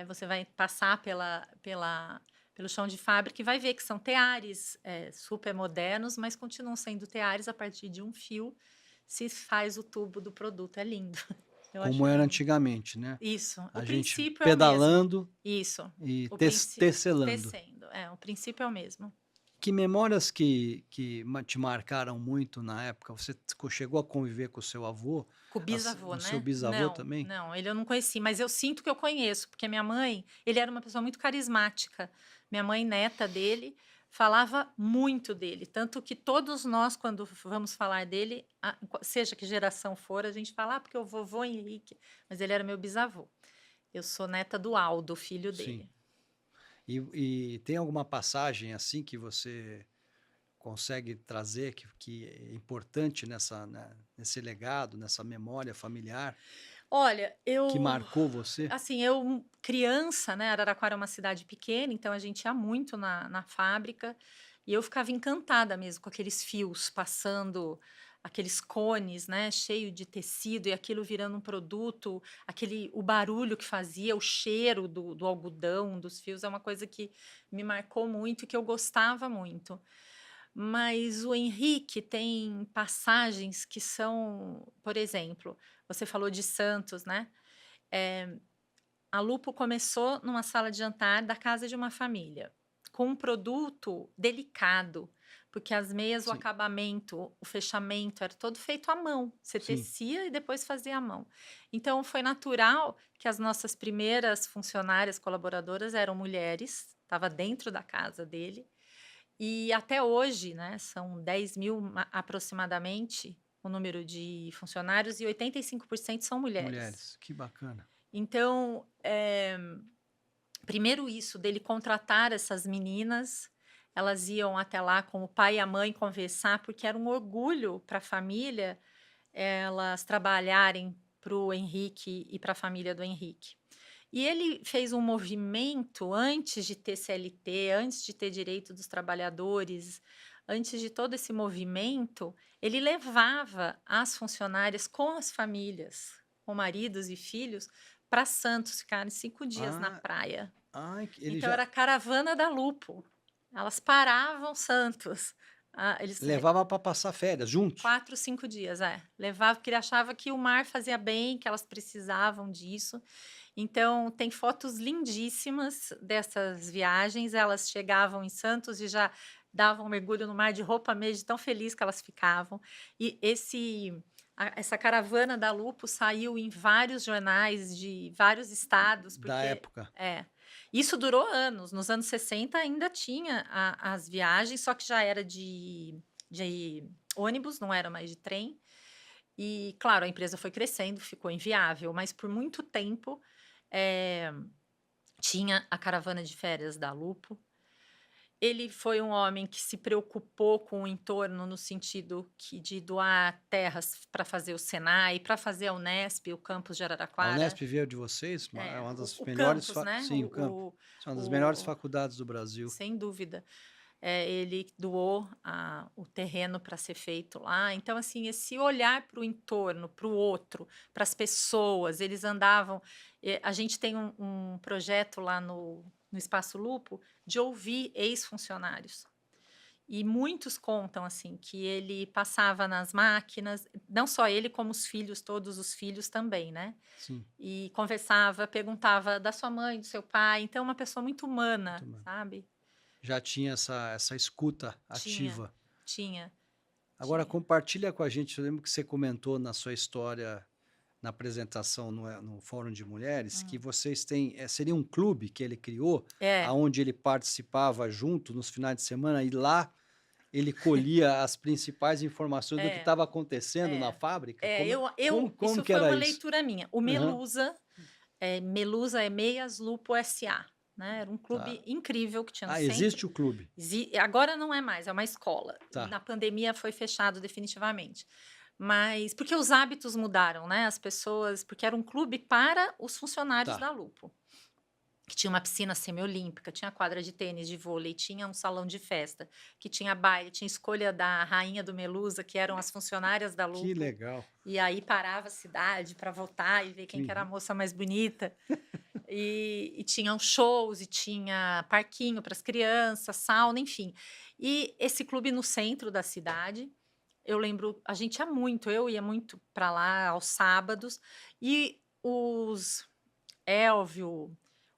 Speaker 2: você vai passar pelo chão de fábrica e vai ver que são teares, super modernos, mas continuam sendo teares a partir de um fio, se faz o tubo do produto, é lindo. Eu
Speaker 1: Como
Speaker 2: acho
Speaker 1: era
Speaker 2: lindo.
Speaker 1: antigamente, né.
Speaker 2: Isso, o
Speaker 1: A gente
Speaker 2: princípio é o mesmo.
Speaker 1: pedalando
Speaker 2: Isso,
Speaker 1: e
Speaker 2: o princípio
Speaker 1: tecelando.
Speaker 2: tecendo, o princípio é o mesmo.
Speaker 1: Que memórias que te marcaram muito na época? Você chegou a conviver com o seu avô?
Speaker 2: Com o bisavô,
Speaker 1: O seu
Speaker 2: né?
Speaker 1: bisavô
Speaker 2: Não,
Speaker 1: também?
Speaker 2: não, ele eu não conheci, mas eu sinto que eu conheço, porque minha mãe, ele era uma pessoa muito carismática. Minha mãe, neta dele, falava muito dele, tanto que todos nós, quando vamos falar dele, seja que geração for, a gente fala, porque o vovô Henrique, mas ele era meu bisavô. Eu sou neta do Aldo, filho
Speaker 1: Sim.
Speaker 2: dele.
Speaker 1: E tem alguma passagem, assim, que você consegue trazer que é importante nesse legado, nessa memória familiar,
Speaker 2: Olha,
Speaker 1: que marcou você?
Speaker 2: eu criança, né, Araraquara é uma cidade pequena, então a gente ia muito na fábrica, e eu ficava encantada mesmo com aqueles fios passando, aqueles cones, né, cheio de tecido e aquilo virando um produto, o barulho que fazia, o cheiro do algodão, dos fios, é uma coisa que me marcou muito e que eu gostava muito. Mas o Henrique tem passagens que são, por exemplo, você falou de Santos, né? Eh, a Lupo começou numa sala de jantar da casa de uma família, com um produto delicado, porque as meias, o
Speaker 1: Sim,
Speaker 2: acabamento, o fechamento era todo feito à mão. Você
Speaker 1: sim.
Speaker 2: tecia e depois fazia à mão. Então foi natural que as nossas primeiras funcionárias colaboradoras eram mulheres, estava dentro da casa dele, e até hoje, né, são 10.000 aproximadamente o número de funcionários e 85% são mulheres.
Speaker 1: Mulheres, que bacana.
Speaker 2: Então, primeiro isso, dele contratar essas meninas, elas iam até lá com o pai e a mãe conversar, porque era um orgulho para a família elas trabalharem para o Henrique e para a família do Henrique. E ele fez um movimento antes de ter CLT, antes de ter direito dos trabalhadores, antes de todo esse movimento, ele levava as funcionárias com as famílias, com maridos e filhos, para Santos, ficarem 5 dias na
Speaker 1: Ah,
Speaker 2: praia.
Speaker 1: ai, ele
Speaker 2: Então
Speaker 1: já
Speaker 2: era a caravana da Lupo. Elas paravam Santos. Eles
Speaker 1: levava para passar férias juntos?
Speaker 2: 4, 5 dias, é. Levava porque ele achava que o mar fazia bem, que elas precisavam disso. Então, tem fotos lindíssimas dessas viagens. Elas chegavam em Santos e já davam um mergulho no mar de roupa mesmo, de tão feliz que elas ficavam. E essa caravana da Lupo saiu em vários jornais de vários estados,
Speaker 1: Da
Speaker 2: porque
Speaker 1: época.
Speaker 2: isso durou anos. Nos anos 60 ainda tinha as viagens, só que já era de ônibus, não era mais de trem. E, claro, a empresa foi crescendo, ficou inviável, mas por muito tempo eh, tinha a caravana de férias da Lupo. Ele foi um homem que se preocupou com o entorno no sentido de doar terras para fazer o Senai, para fazer a Unesp, o campus de
Speaker 1: A
Speaker 2: Araraquara.
Speaker 1: Unesp veio de vocês? É uma das
Speaker 2: O
Speaker 1: melhores,
Speaker 2: campus, né?
Speaker 1: sim, o campo. É uma das melhores
Speaker 2: O,
Speaker 1: faculdades do Brasil.
Speaker 2: Sem dúvida. Ele doou o terreno para ser feito lá. Então, assim, esse olhar para o entorno, para o outro, para as pessoas, eles andavam. A gente tem um projeto lá no Espaço Lupo de ouvir ex-funcionários. E muitos contam assim que ele passava nas máquinas, não só ele, como os filhos, todos os filhos também, né?
Speaker 1: Sim,
Speaker 2: E conversava, perguntava da sua mãe, do seu pai. Então, uma pessoa muito
Speaker 1: muito
Speaker 2: humana,
Speaker 1: bom.
Speaker 2: sabe?
Speaker 1: Já tinha essa escuta
Speaker 2: Tinha,
Speaker 1: ativa.
Speaker 2: tinha,
Speaker 1: Agora,
Speaker 2: tinha.
Speaker 1: compartilha com a gente, eu lembro que você comentou na sua história, na apresentação no Fórum de Mulheres, que
Speaker 2: Hum.
Speaker 1: vocês têm, seria um clube que ele criou,
Speaker 2: É,
Speaker 1: aonde ele participava junto nos finais de semana, e lá ele colhia as principais informações do que
Speaker 2: é,
Speaker 1: estava acontecendo na
Speaker 2: é.
Speaker 1: fábrica?
Speaker 2: É,
Speaker 1: Como
Speaker 2: isso
Speaker 1: que
Speaker 2: foi
Speaker 1: era
Speaker 2: uma
Speaker 1: isso?
Speaker 2: leitura minha. O
Speaker 1: Aham,
Speaker 2: Melusa é Meias Lupo SA, né? Era um
Speaker 1: tá.
Speaker 2: clube incrível que tinha no
Speaker 1: Ah,
Speaker 2: centro.
Speaker 1: existe o clube.
Speaker 2: Agora não é mais, é uma escola.
Speaker 1: Tá,
Speaker 2: Na pandemia foi fechado definitivamente. Mas porque os hábitos mudaram, né? As pessoas, porque era um clube para os funcionários
Speaker 1: tá.
Speaker 2: da Lupo. Que tinha uma piscina semiolímpica, tinha quadra de tênis, de vôlei, tinha um salão de festa, que tinha baile, tinha escolha da rainha do Melusa, que eram as funcionárias da
Speaker 1: Que
Speaker 2: Lupo,
Speaker 1: legal.
Speaker 2: e aí parava a cidade para votar e ver quem que era a
Speaker 1: Uhum.
Speaker 2: moça mais bonita. E tinham shows, e tinha parquinho para as crianças, sauna, enfim. E esse clube no centro da cidade, eu lembro, a gente ia muito, eu ia muito para lá aos sábados, e os Elvio,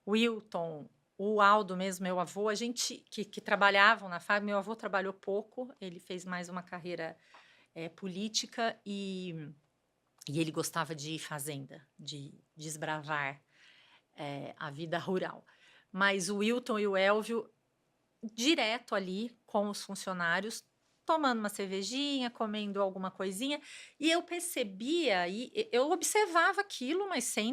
Speaker 2: Wilton, o Aldo mesmo, meu avô, a gente que trabalhavam na fábrica, meu avô trabalhou pouco, ele fez mais uma carreira política e ele gostava de fazenda, de desbravar a vida rural. Mas o Wilton e o Elvio, direto ali com os funcionários, tomando uma cervejinha, comendo alguma coisinha, e eu percebia, e eu observava aquilo, mas sem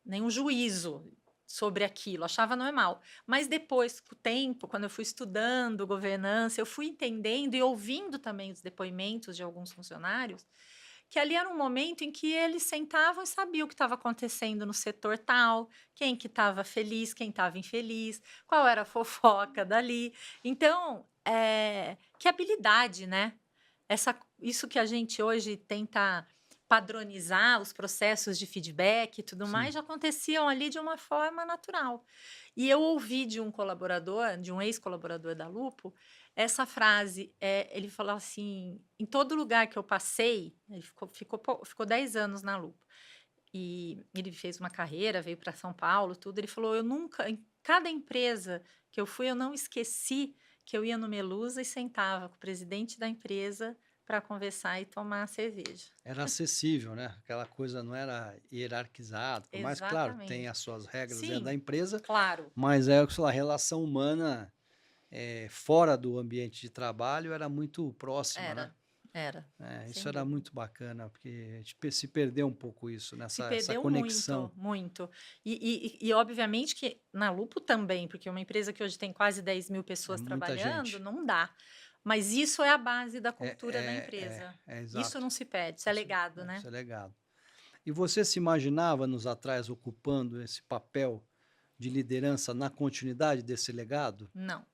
Speaker 2: nenhum juízo sobre aquilo, achava normal. Mas depois, com o tempo, quando eu fui estudando governança, eu fui entendendo e ouvindo também os depoimentos de alguns funcionários, que ali era um momento em que eles sentavam e sabiam o que estava acontecendo no setor tal, quem que estava feliz, quem estava infeliz, qual era a fofoca dali. Então, que habilidade, né? Isso que a gente hoje tenta padronizar os processos de feedback e tudo mais,
Speaker 1: Sim.
Speaker 2: já aconteciam ali de uma forma natural. E eu ouvi de um colaborador, de um ex-colaborador da Lupo, essa frase. Ele falou assim: em todo lugar que eu passei, ele ficou 10 anos na Lupo, e ele fez uma carreira, veio para São Paulo, tudo. Ele falou: eu nunca, em cada empresa que eu fui, eu não esqueci que eu ia no Melusa e sentava com o presidente da empresa para conversar e tomar cerveja.
Speaker 1: Era acessível, né? Aquela coisa não era hierarquizado, por mais, claro, tem
Speaker 2: Exatamente.
Speaker 1: as suas regras dentro da
Speaker 2: Sim,
Speaker 1: empresa,
Speaker 2: claro.
Speaker 1: mas é, sei lá, a relação humana fora do ambiente de trabalho era muito próxima, né?
Speaker 2: Era,
Speaker 1: Isso
Speaker 2: sem
Speaker 1: era
Speaker 2: dúvida.
Speaker 1: muito bacana, porque a gente se perdeu um pouco isso,
Speaker 2: Se
Speaker 1: essa
Speaker 2: perdeu
Speaker 1: conexão.
Speaker 2: muito, muito. E obviamente que na Lupo também, porque uma empresa que hoje tem quase 10 mil
Speaker 1: É
Speaker 2: pessoas
Speaker 1: muita
Speaker 2: trabalhando,
Speaker 1: gente.
Speaker 2: não dá. Mas isso é a base da
Speaker 1: É,
Speaker 2: cultura da
Speaker 1: é, é,
Speaker 2: empresa.
Speaker 1: é
Speaker 2: Isso
Speaker 1: exato.
Speaker 2: não se perde, isso é legado, né?
Speaker 1: Isso é legado. E você se imaginava anos atrás ocupando esse papel de liderança na continuidade desse legado?
Speaker 2: Não.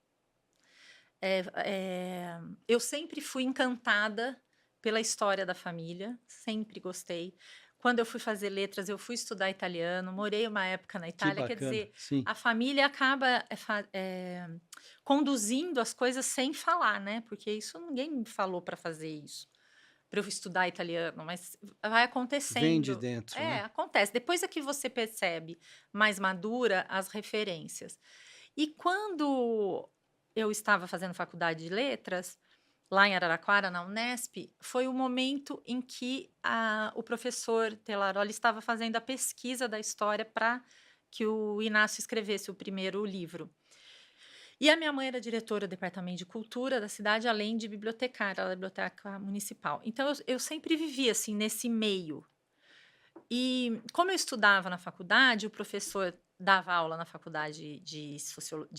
Speaker 2: Eu sempre fui encantada pela história da família, sempre gostei. Quando eu fui fazer letras, eu fui estudar italiano, morei uma época na
Speaker 1: Que
Speaker 2: Itália, quer
Speaker 1: bacana,
Speaker 2: dizer,
Speaker 1: sim.
Speaker 2: a família acaba conduzindo as coisas sem falar, né? Porque isso ninguém me falou para fazer isso, para eu estudar italiano, mas vai
Speaker 1: Vem de
Speaker 2: acontecendo.
Speaker 1: dentro,
Speaker 2: É,
Speaker 1: né?
Speaker 2: acontece. Depois é que você percebe mais madura as referências. E quando eu estava fazendo faculdade de letras, lá em Araraquara, na Unesp, foi o momento em que o professor Telaroli estava fazendo a pesquisa da história para que o Inácio escrevesse o primeiro livro. E a minha mãe era diretora do departamento de cultura da cidade, além de bibliotecária, ela é biblioteca municipal. Então eu sempre vivi assim nesse meio. E como eu estudava na faculdade, o professor dava aula na faculdade de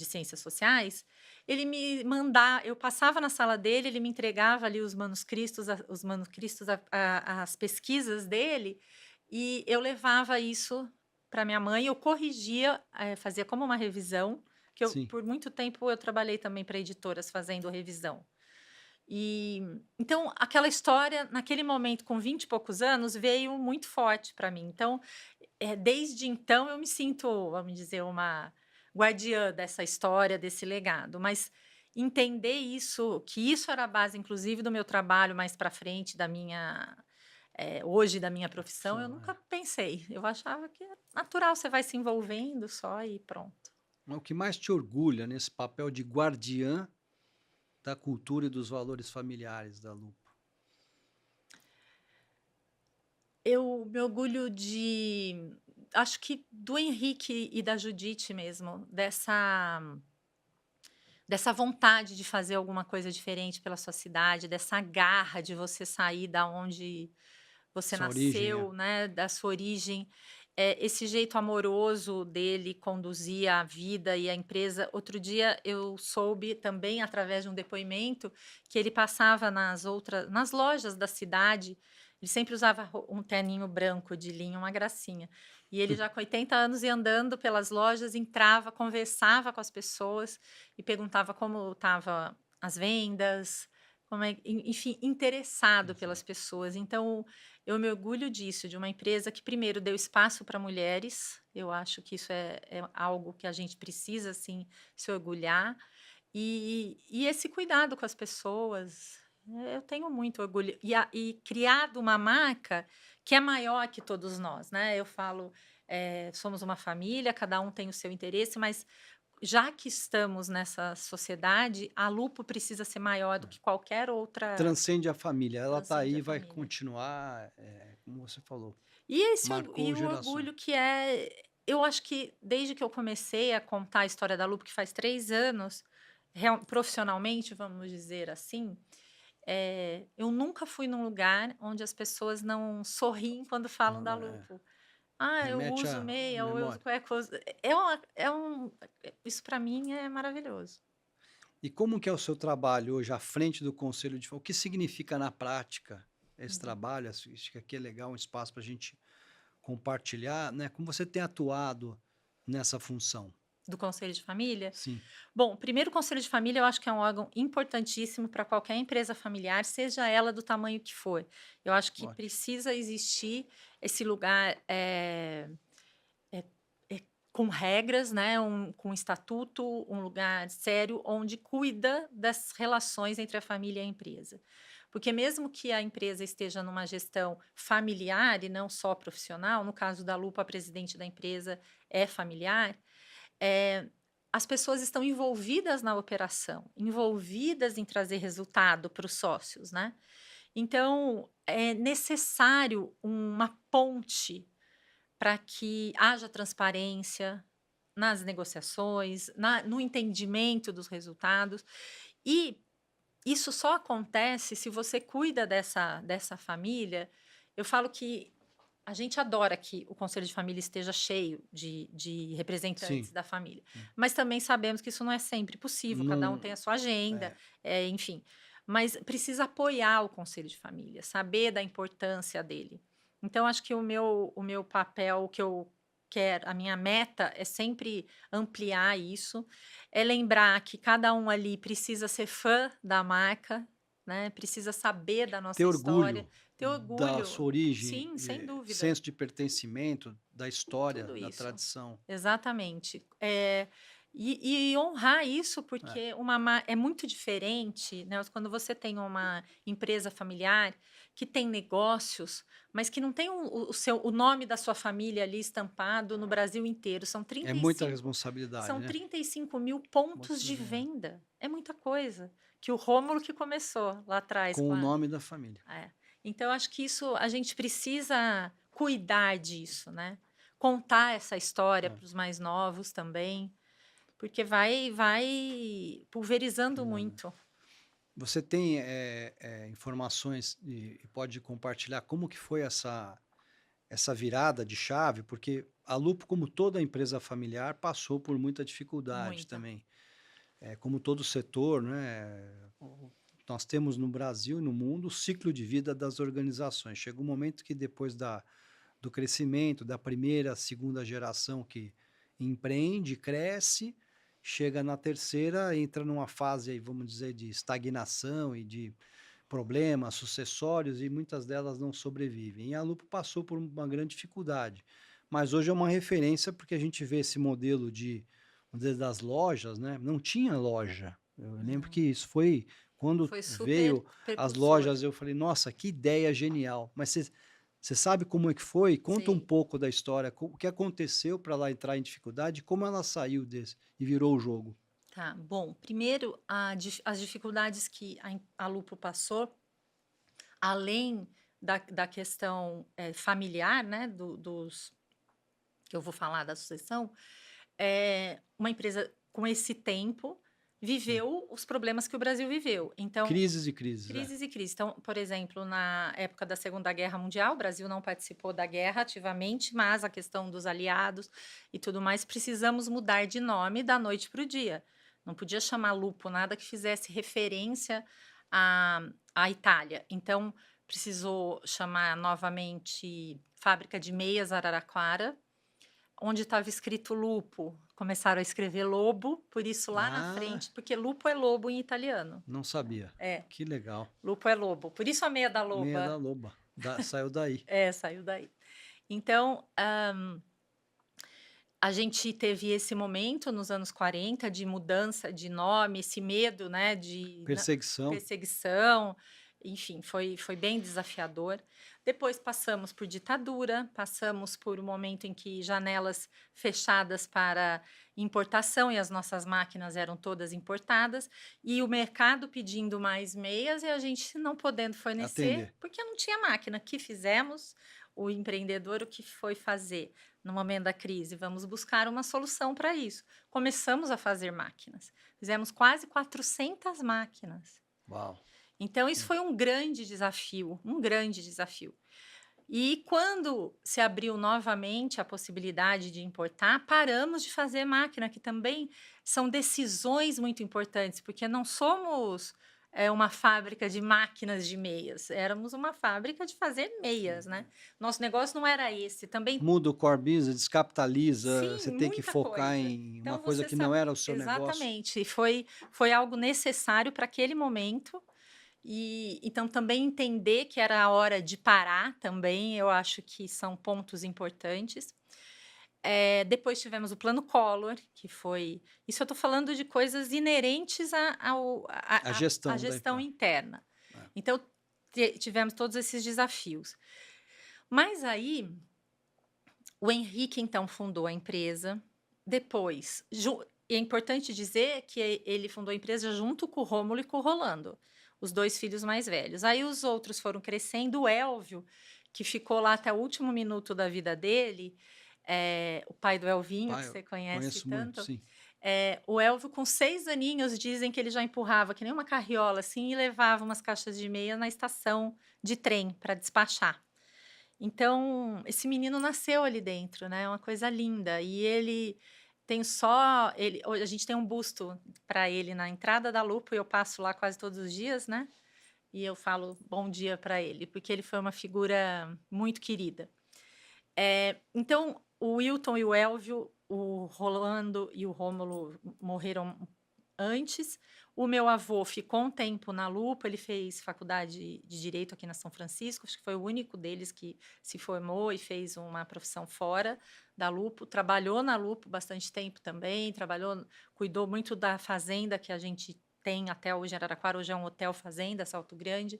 Speaker 2: ciências sociais, ele me mandava, eu passava na sala dele, ele me entregava ali os manuscritos, as pesquisas dele, e eu levava isso para minha mãe, eu corrigia, fazia como uma revisão, que eu,
Speaker 1: Sim.
Speaker 2: por muito tempo eu trabalhei também para editoras fazendo revisão. E então aquela história, naquele momento, com 20 e poucos anos, veio muito forte para mim. Então, desde então eu me sinto, vamos dizer, uma guardiã dessa história, desse legado, mas entender isso, que isso era a base inclusive do meu trabalho mais para frente, hoje da minha profissão, eu
Speaker 1: Profissão,
Speaker 2: nunca pensei. Eu achava que é natural, você vai se envolvendo só e pronto.
Speaker 1: Mas o que mais te orgulha nesse papel de guardiã da cultura e dos valores familiares da Lupo?
Speaker 2: Eu me orgulho acho que do Henrique e da Judite mesmo, dessa vontade de fazer alguma coisa diferente pela sua cidade, dessa garra de você sair da onde você
Speaker 1: Sua origem é.
Speaker 2: nasceu, né, da sua origem, esse jeito amoroso dele conduzir a vida e a empresa. Outro dia eu soube também, através de um depoimento, que ele passava nas lojas da cidade, ele sempre usava um terninho branco de linho, uma gracinha. E ele já com 80 anos ia andando pelas lojas, entrava, conversava com as pessoas e perguntava como estava as vendas, enfim, interessado pelas
Speaker 1: Exato.
Speaker 2: pessoas. Então, eu me orgulho disso, de uma empresa que primeiro deu espaço para mulheres, eu acho que isso é algo que a gente precisa, assim, se orgulhar, e esse cuidado com as pessoas, eu tenho muito orgulho. E criado uma marca que é maior que todos nós, né, eu falo, somos uma família, cada um tem o seu interesse, mas já que estamos nessa sociedade, a Lupo precisa ser maior do que qualquer outra.
Speaker 1: Transcende a família, ela está
Speaker 2: Transcende
Speaker 1: aí
Speaker 2: a
Speaker 1: e vai
Speaker 2: família.
Speaker 1: continuar, como você falou,
Speaker 2: E
Speaker 1: marcou
Speaker 2: o
Speaker 1: gerações.
Speaker 2: orgulho que eu acho que desde que eu comecei a contar a história da Lupo, que faz 3 anos, profissionalmente, vamos dizer assim, eu nunca fui num lugar onde as pessoas não sorriem quando falam
Speaker 1: Não,
Speaker 2: da Lupo. "Ah, eu
Speaker 1: remete
Speaker 2: uso
Speaker 1: à
Speaker 2: meia ou eu uso
Speaker 1: memória.
Speaker 2: cueca", isso para mim é maravilhoso.
Speaker 1: E como que é o seu trabalho hoje à frente do conselho de o que significa na prática esse
Speaker 2: Uhum.
Speaker 1: trabalho? Acho que aqui é legal um espaço para a gente compartilhar, né, como você tem atuado nessa função.
Speaker 2: Do conselho de família?
Speaker 1: Sim,
Speaker 2: Bom, primeiro, o conselho de família eu acho que é um órgão importantíssimo para qualquer empresa familiar, seja ela do tamanho que for. Eu acho que
Speaker 1: ótimo.
Speaker 2: precisa existir esse lugar é- com regras, né, com estatuto, um lugar sério, onde cuida das relações entre a família e a empresa. Porque mesmo que a empresa esteja numa gestão familiar e não só profissional, no caso da Lupa, a presidente da empresa é familiar, eh, as pessoas estão envolvidas na operação, envolvidas em trazer resultado para os sócios, né. Então, é necessário uma ponte para que haja transparência nas negociações, no entendimento dos resultados, e isso só acontece se você cuida dessa família. Eu falo que a gente adora que o conselho de família esteja cheio de representantes
Speaker 1: Sim,
Speaker 2: da família,
Speaker 1: sim.
Speaker 2: mas também sabemos que isso não é sempre possível, cada um
Speaker 1: Não,
Speaker 2: tem a sua agenda,
Speaker 1: é,
Speaker 2: enfim. Mas precisa apoiar o conselho de família, saber da importância dele. Então, acho que o meu papel, o que eu quero, a minha meta é sempre ampliar isso, é lembrar que cada um ali precisa ser fã da marca, né? Precisa saber da
Speaker 1: Ter
Speaker 2: nossa história,
Speaker 1: orgulho
Speaker 2: ter
Speaker 1: da sua
Speaker 2: orgulho,
Speaker 1: origem,
Speaker 2: sim, sem dúvida,
Speaker 1: senso de pertencimento, da história,
Speaker 2: tudo
Speaker 1: da
Speaker 2: isso.
Speaker 1: tradição.
Speaker 2: Exatamente. E honrar isso,
Speaker 1: É,
Speaker 2: porque é muito diferente, né, quando você tem uma empresa familiar que tem negócios, mas que não tem o nome da sua família ali estampado no Brasil inteiro. São
Speaker 1: é
Speaker 2: trinta e
Speaker 1: muita
Speaker 2: cinco
Speaker 1: responsabilidade,
Speaker 2: são
Speaker 1: né?
Speaker 2: 35.000
Speaker 1: Pontos
Speaker 2: pontos
Speaker 1: de
Speaker 2: de
Speaker 1: venda.
Speaker 2: venda. É muita coisa. Que o Rômulo que começou lá atrás
Speaker 1: Com
Speaker 2: com
Speaker 1: o
Speaker 2: a
Speaker 1: nome da família.
Speaker 2: é. Então, acho que isso a gente precisa cuidar disso, né? Contar essa história
Speaker 1: É,
Speaker 2: para os mais novos também, porque vai pulverizando
Speaker 1: exatamente.
Speaker 2: muito.
Speaker 1: Você tem informações e pode compartilhar como que foi essa virada de chave? Porque a Lupo, como toda empresa familiar, passou por muita dificuldade
Speaker 2: Muita.
Speaker 1: também. Como todo setor, né? Nós temos no Brasil e no mundo o ciclo de vida das organizações. Chega um momento que depois do crescimento da primeira, segunda geração que empreende, cresce, chega na terceira, entra numa fase aí, vamos dizer, de estagnação e de problemas sucessórios e muitas delas não sobrevivem. E a Lupo passou por uma grande dificuldade, mas hoje é uma referência porque a gente vê esse modelo de, vamos dizer, das lojas, né? Não tinha loja. Eu lembro que
Speaker 2: Não.
Speaker 1: isso foi quando
Speaker 2: Foi super
Speaker 1: veio as
Speaker 2: precursor.
Speaker 1: lojas, eu falei, nossa, que ideia genial. Mas você sabe como é que foi? Conta um
Speaker 2: Sei.
Speaker 1: pouco da história, o que aconteceu para ela entrar em dificuldade, como ela saiu desse e virou o jogo.
Speaker 2: Tá. Bom, primeiro, as dificuldades que a Lupo passou, além da questão familiar, né, dos que eu vou falar da sucessão, uma empresa com esse tempo
Speaker 1: Sim.
Speaker 2: viveu os problemas que o Brasil viveu. Então,
Speaker 1: Crises e crises, é.
Speaker 2: crises e crises. Então, por exemplo, na época da Segunda Guerra Mundial, o Brasil não participou da guerra ativamente, mas a questão dos aliados e tudo mais, precisamos mudar de nome da noite para o dia. Não podia chamar Lupo nada que fizesse referência à, à Itália. Então, precisou chamar novamente Fábrica de Meias Araraquara, onde estava escrito lupo, começaram a escrever lobo, por isso lá na
Speaker 1: Ah,
Speaker 2: frente, porque lupo é lobo em italiano.
Speaker 1: não sabia.
Speaker 2: É,
Speaker 1: Que legal.
Speaker 2: lupo é lobo. Por isso a meia da
Speaker 1: Meia da
Speaker 2: loba
Speaker 1: loba. Saiu daí.
Speaker 2: saiu daí. Então, a gente teve esse momento nos anos 40 de mudança de nome, esse medo, né, de
Speaker 1: Perseguição.
Speaker 2: perseguição, enfim, foi bem desafiador. Depois passamos por ditadura, passamos por um momento em que janelas fechadas para importação e as nossas máquinas eram todas importadas, e o mercado pedindo mais meias e a gente não podendo fornecer,
Speaker 1: Atender.
Speaker 2: porque não tinha máquina. O que fizemos? O empreendedor, o que foi fazer? No momento da crise, vamos buscar uma solução para isso. Começamos a fazer máquinas, fizemos quase 400 máquinas.
Speaker 1: Uau.
Speaker 2: Então, isso foi um grande desafio, um grande desafio. E quando se abriu novamente a possibilidade de importar, paramos de fazer máquina, que também são decisões muito importantes, porque não somos uma fábrica de máquinas de meias, éramos uma fábrica de fazer meias, né? Nosso negócio não era esse, também.
Speaker 1: Muda o core business, descapitaliza,
Speaker 2: Sim,
Speaker 1: você tem que
Speaker 2: muita
Speaker 1: focar
Speaker 2: coisa.
Speaker 1: em uma
Speaker 2: Então
Speaker 1: coisa
Speaker 2: você
Speaker 1: que não
Speaker 2: sabe
Speaker 1: era o seu negócio.
Speaker 2: exatamente, foi algo necessário para aquele momento. E então também entender que era a hora de parar também, eu acho que são pontos importantes. Depois tivemos o plano Collor, que foi isso eu estou falando de coisas inerentes
Speaker 1: A
Speaker 2: à
Speaker 1: gestão da
Speaker 2: gestão
Speaker 1: empresa.
Speaker 2: interna.
Speaker 1: É.
Speaker 2: Então tivemos todos esses desafios. Mas aí o Henrique, então, fundou a empresa. Depois, é importante dizer que ele fundou a empresa junto com o Rômulo e com o Rolando, os dois filhos mais velhos. Aí os outros foram crescendo. O Elvio, que ficou lá até o último minuto da vida dele, o pai do Elvinho, que
Speaker 1: Pai,
Speaker 2: você
Speaker 1: eu
Speaker 2: conhece
Speaker 1: conheço muito,
Speaker 2: tanto,
Speaker 1: sim.
Speaker 2: o Elvio, com 6 aninhos, dizem que ele já empurrava que nem uma carriola assim e levava umas caixas de meia na estação de trem para despachar. Então, esse menino nasceu ali dentro, né, é uma coisa linda. E ele tem só ele a gente tem um busto para ele na entrada da Lupo e eu passo lá quase todos os dias, né. e eu falo bom dia para ele, porque ele foi uma figura muito querida. Então, o Wilton e o Elvio, o Rolando e o Rômulo morreram antes. O meu avô ficou um tempo na Lupo, ele fez faculdade de Direito aqui na São Francisco, acho que foi o único deles que se formou e fez uma profissão fora da Lupo. Trabalhou na Lupo bastante tempo também, cuidou muito da fazenda que a gente tem até hoje em Araraquara, hoje é um hotel fazenda, Salto Grande.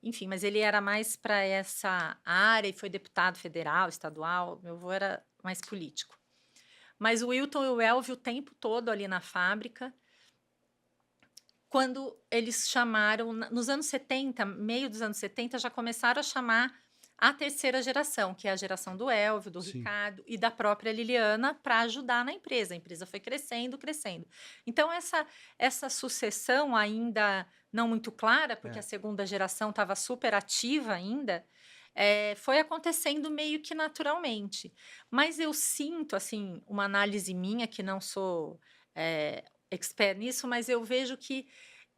Speaker 2: Enfim, mas ele era mais para essa área e foi deputado federal, estadual. Meu avô era mais político. Mas o Wilton e o Elvio o tempo todo ali na fábrica. Quando eles chamaram, nos anos 70, meio dos anos 70, já começaram a chamar a terceira geração, que é a geração do Elvio, do
Speaker 1: Sim.
Speaker 2: Ricardo e da própria Liliana, para ajudar na empresa. A empresa foi crescendo, crescendo. Então, essa sucessão ainda não muito clara, porque a segunda geração estava super ativa ainda, foi acontecendo meio que naturalmente. Mas eu sinto, assim, uma análise minha, que não sou expert nisso, mas eu vejo que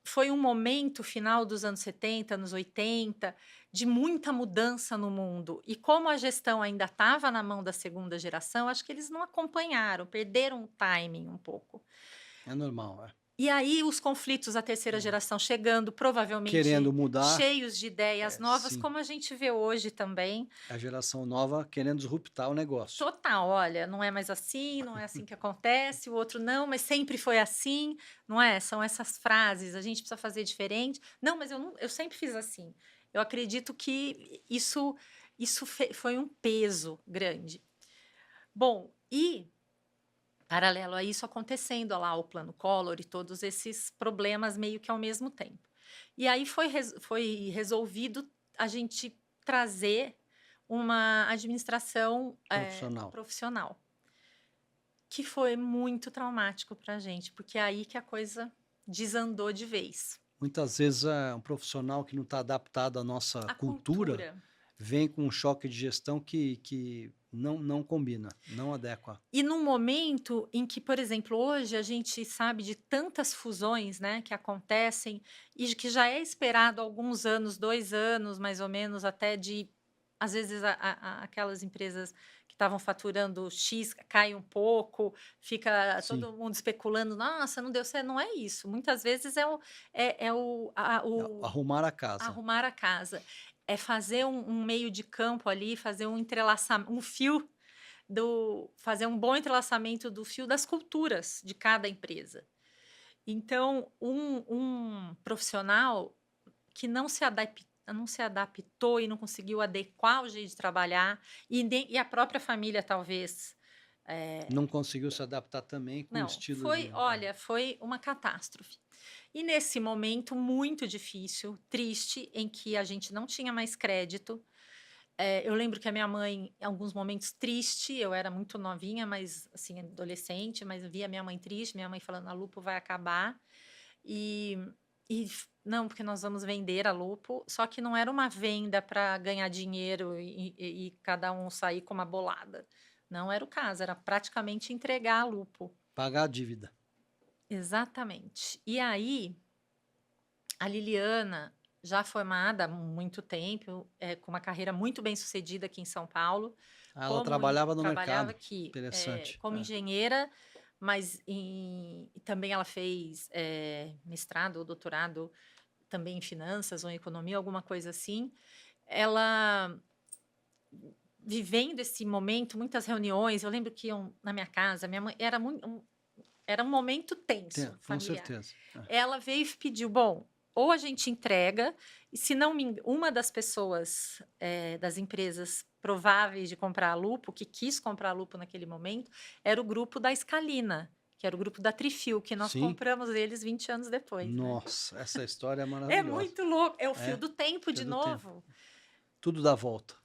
Speaker 2: foi um momento, final dos anos 70, anos 80, de muita mudança no mundo. E como a gestão ainda estava na mão da segunda geração, acho que eles não acompanharam, perderam o timing um pouco.
Speaker 1: É normal,
Speaker 2: E aí os conflitos da terceira geração chegando, provavelmente
Speaker 1: Querendo mudar,
Speaker 2: cheios de ideias novas,
Speaker 1: sim.
Speaker 2: como a gente vê hoje também.
Speaker 1: A geração nova querendo disruptar o negócio.
Speaker 2: Total, olha, não é mais assim, não é assim que acontece, o outro não, mas sempre foi assim, não é? São essas frases, a gente precisa fazer diferente. Não, mas eu sempre fiz assim. Eu acredito que isso foi um peso grande. Bom, e paralelo a isso acontecendo lá o Plano Collor e todos esses problemas meio que ao mesmo tempo. E aí foi resolvido a gente trazer uma administração profissional, que foi muito traumático para a gente, porque é aí que a coisa desandou de vez.
Speaker 1: Muitas vezes um profissional que não está adaptado à nossa
Speaker 2: A
Speaker 1: cultura vem com um choque de gestão que não combina, não adequa.
Speaker 2: E num momento em que, por exemplo, hoje a gente sabe de tantas fusões, né, que acontecem e que já é esperado há alguns anos, 2 anos mais ou menos, até de, às vezes, aquelas empresas que estavam faturando X cai um pouco, fica
Speaker 1: Sim.
Speaker 2: todo mundo especulando, nossa, não deu certo. Não é isso. Muitas vezes
Speaker 1: Arrumar a casa.
Speaker 2: arrumar a casa. É fazer um meio de campo ali, fazer um entrelaçamento, um fio fazer um bom entrelaçamento do fio das culturas de cada empresa. Então, um profissional que não se adaptou e não conseguiu adequar o jeito de trabalhar, e a própria família talvez
Speaker 1: não conseguiu se adaptar também com o estilo
Speaker 2: foi uma catástrofe. E nesse momento muito difícil, triste, em que a gente não tinha mais crédito, eu lembro que a minha mãe, em alguns momentos, triste, eu era muito novinha, mas assim, adolescente, mas eu via minha mãe triste, minha mãe falando, a Lupo vai acabar. Não, porque nós vamos vender a Lupo, só que não era uma venda para ganhar dinheiro e cada um sair com uma bolada. Não era o caso, era praticamente entregar a Lupo.
Speaker 1: Pagar a dívida.
Speaker 2: Exatamente. E aí, a Liliana, já formada há muito tempo, com uma carreira muito bem sucedida aqui em São Paulo.
Speaker 1: Ela trabalhava no mercado.
Speaker 2: Aqui,
Speaker 1: Interessante.
Speaker 2: como engenheira, mas também ela fez mestrado ou doutorado também em finanças ou em economia, alguma coisa assim. Ela, vivendo esse momento, muitas reuniões, eu lembro que iam na minha casa, minha mãe era um momento tenso,
Speaker 1: Com
Speaker 2: familiar.
Speaker 1: certeza.
Speaker 2: Ela veio e pediu, bom, ou a gente entrega, e se não uma das pessoas das empresas prováveis de comprar a Lupo, que quis comprar a Lupo naquele momento, era o grupo da Scalina, que era o grupo da Trifil, que nós compramos eles 20 anos depois.
Speaker 1: Nossa, né? Essa história é maravilhosa.
Speaker 2: É muito louco, é o fio do tempo de novo.
Speaker 1: Tudo dá volta.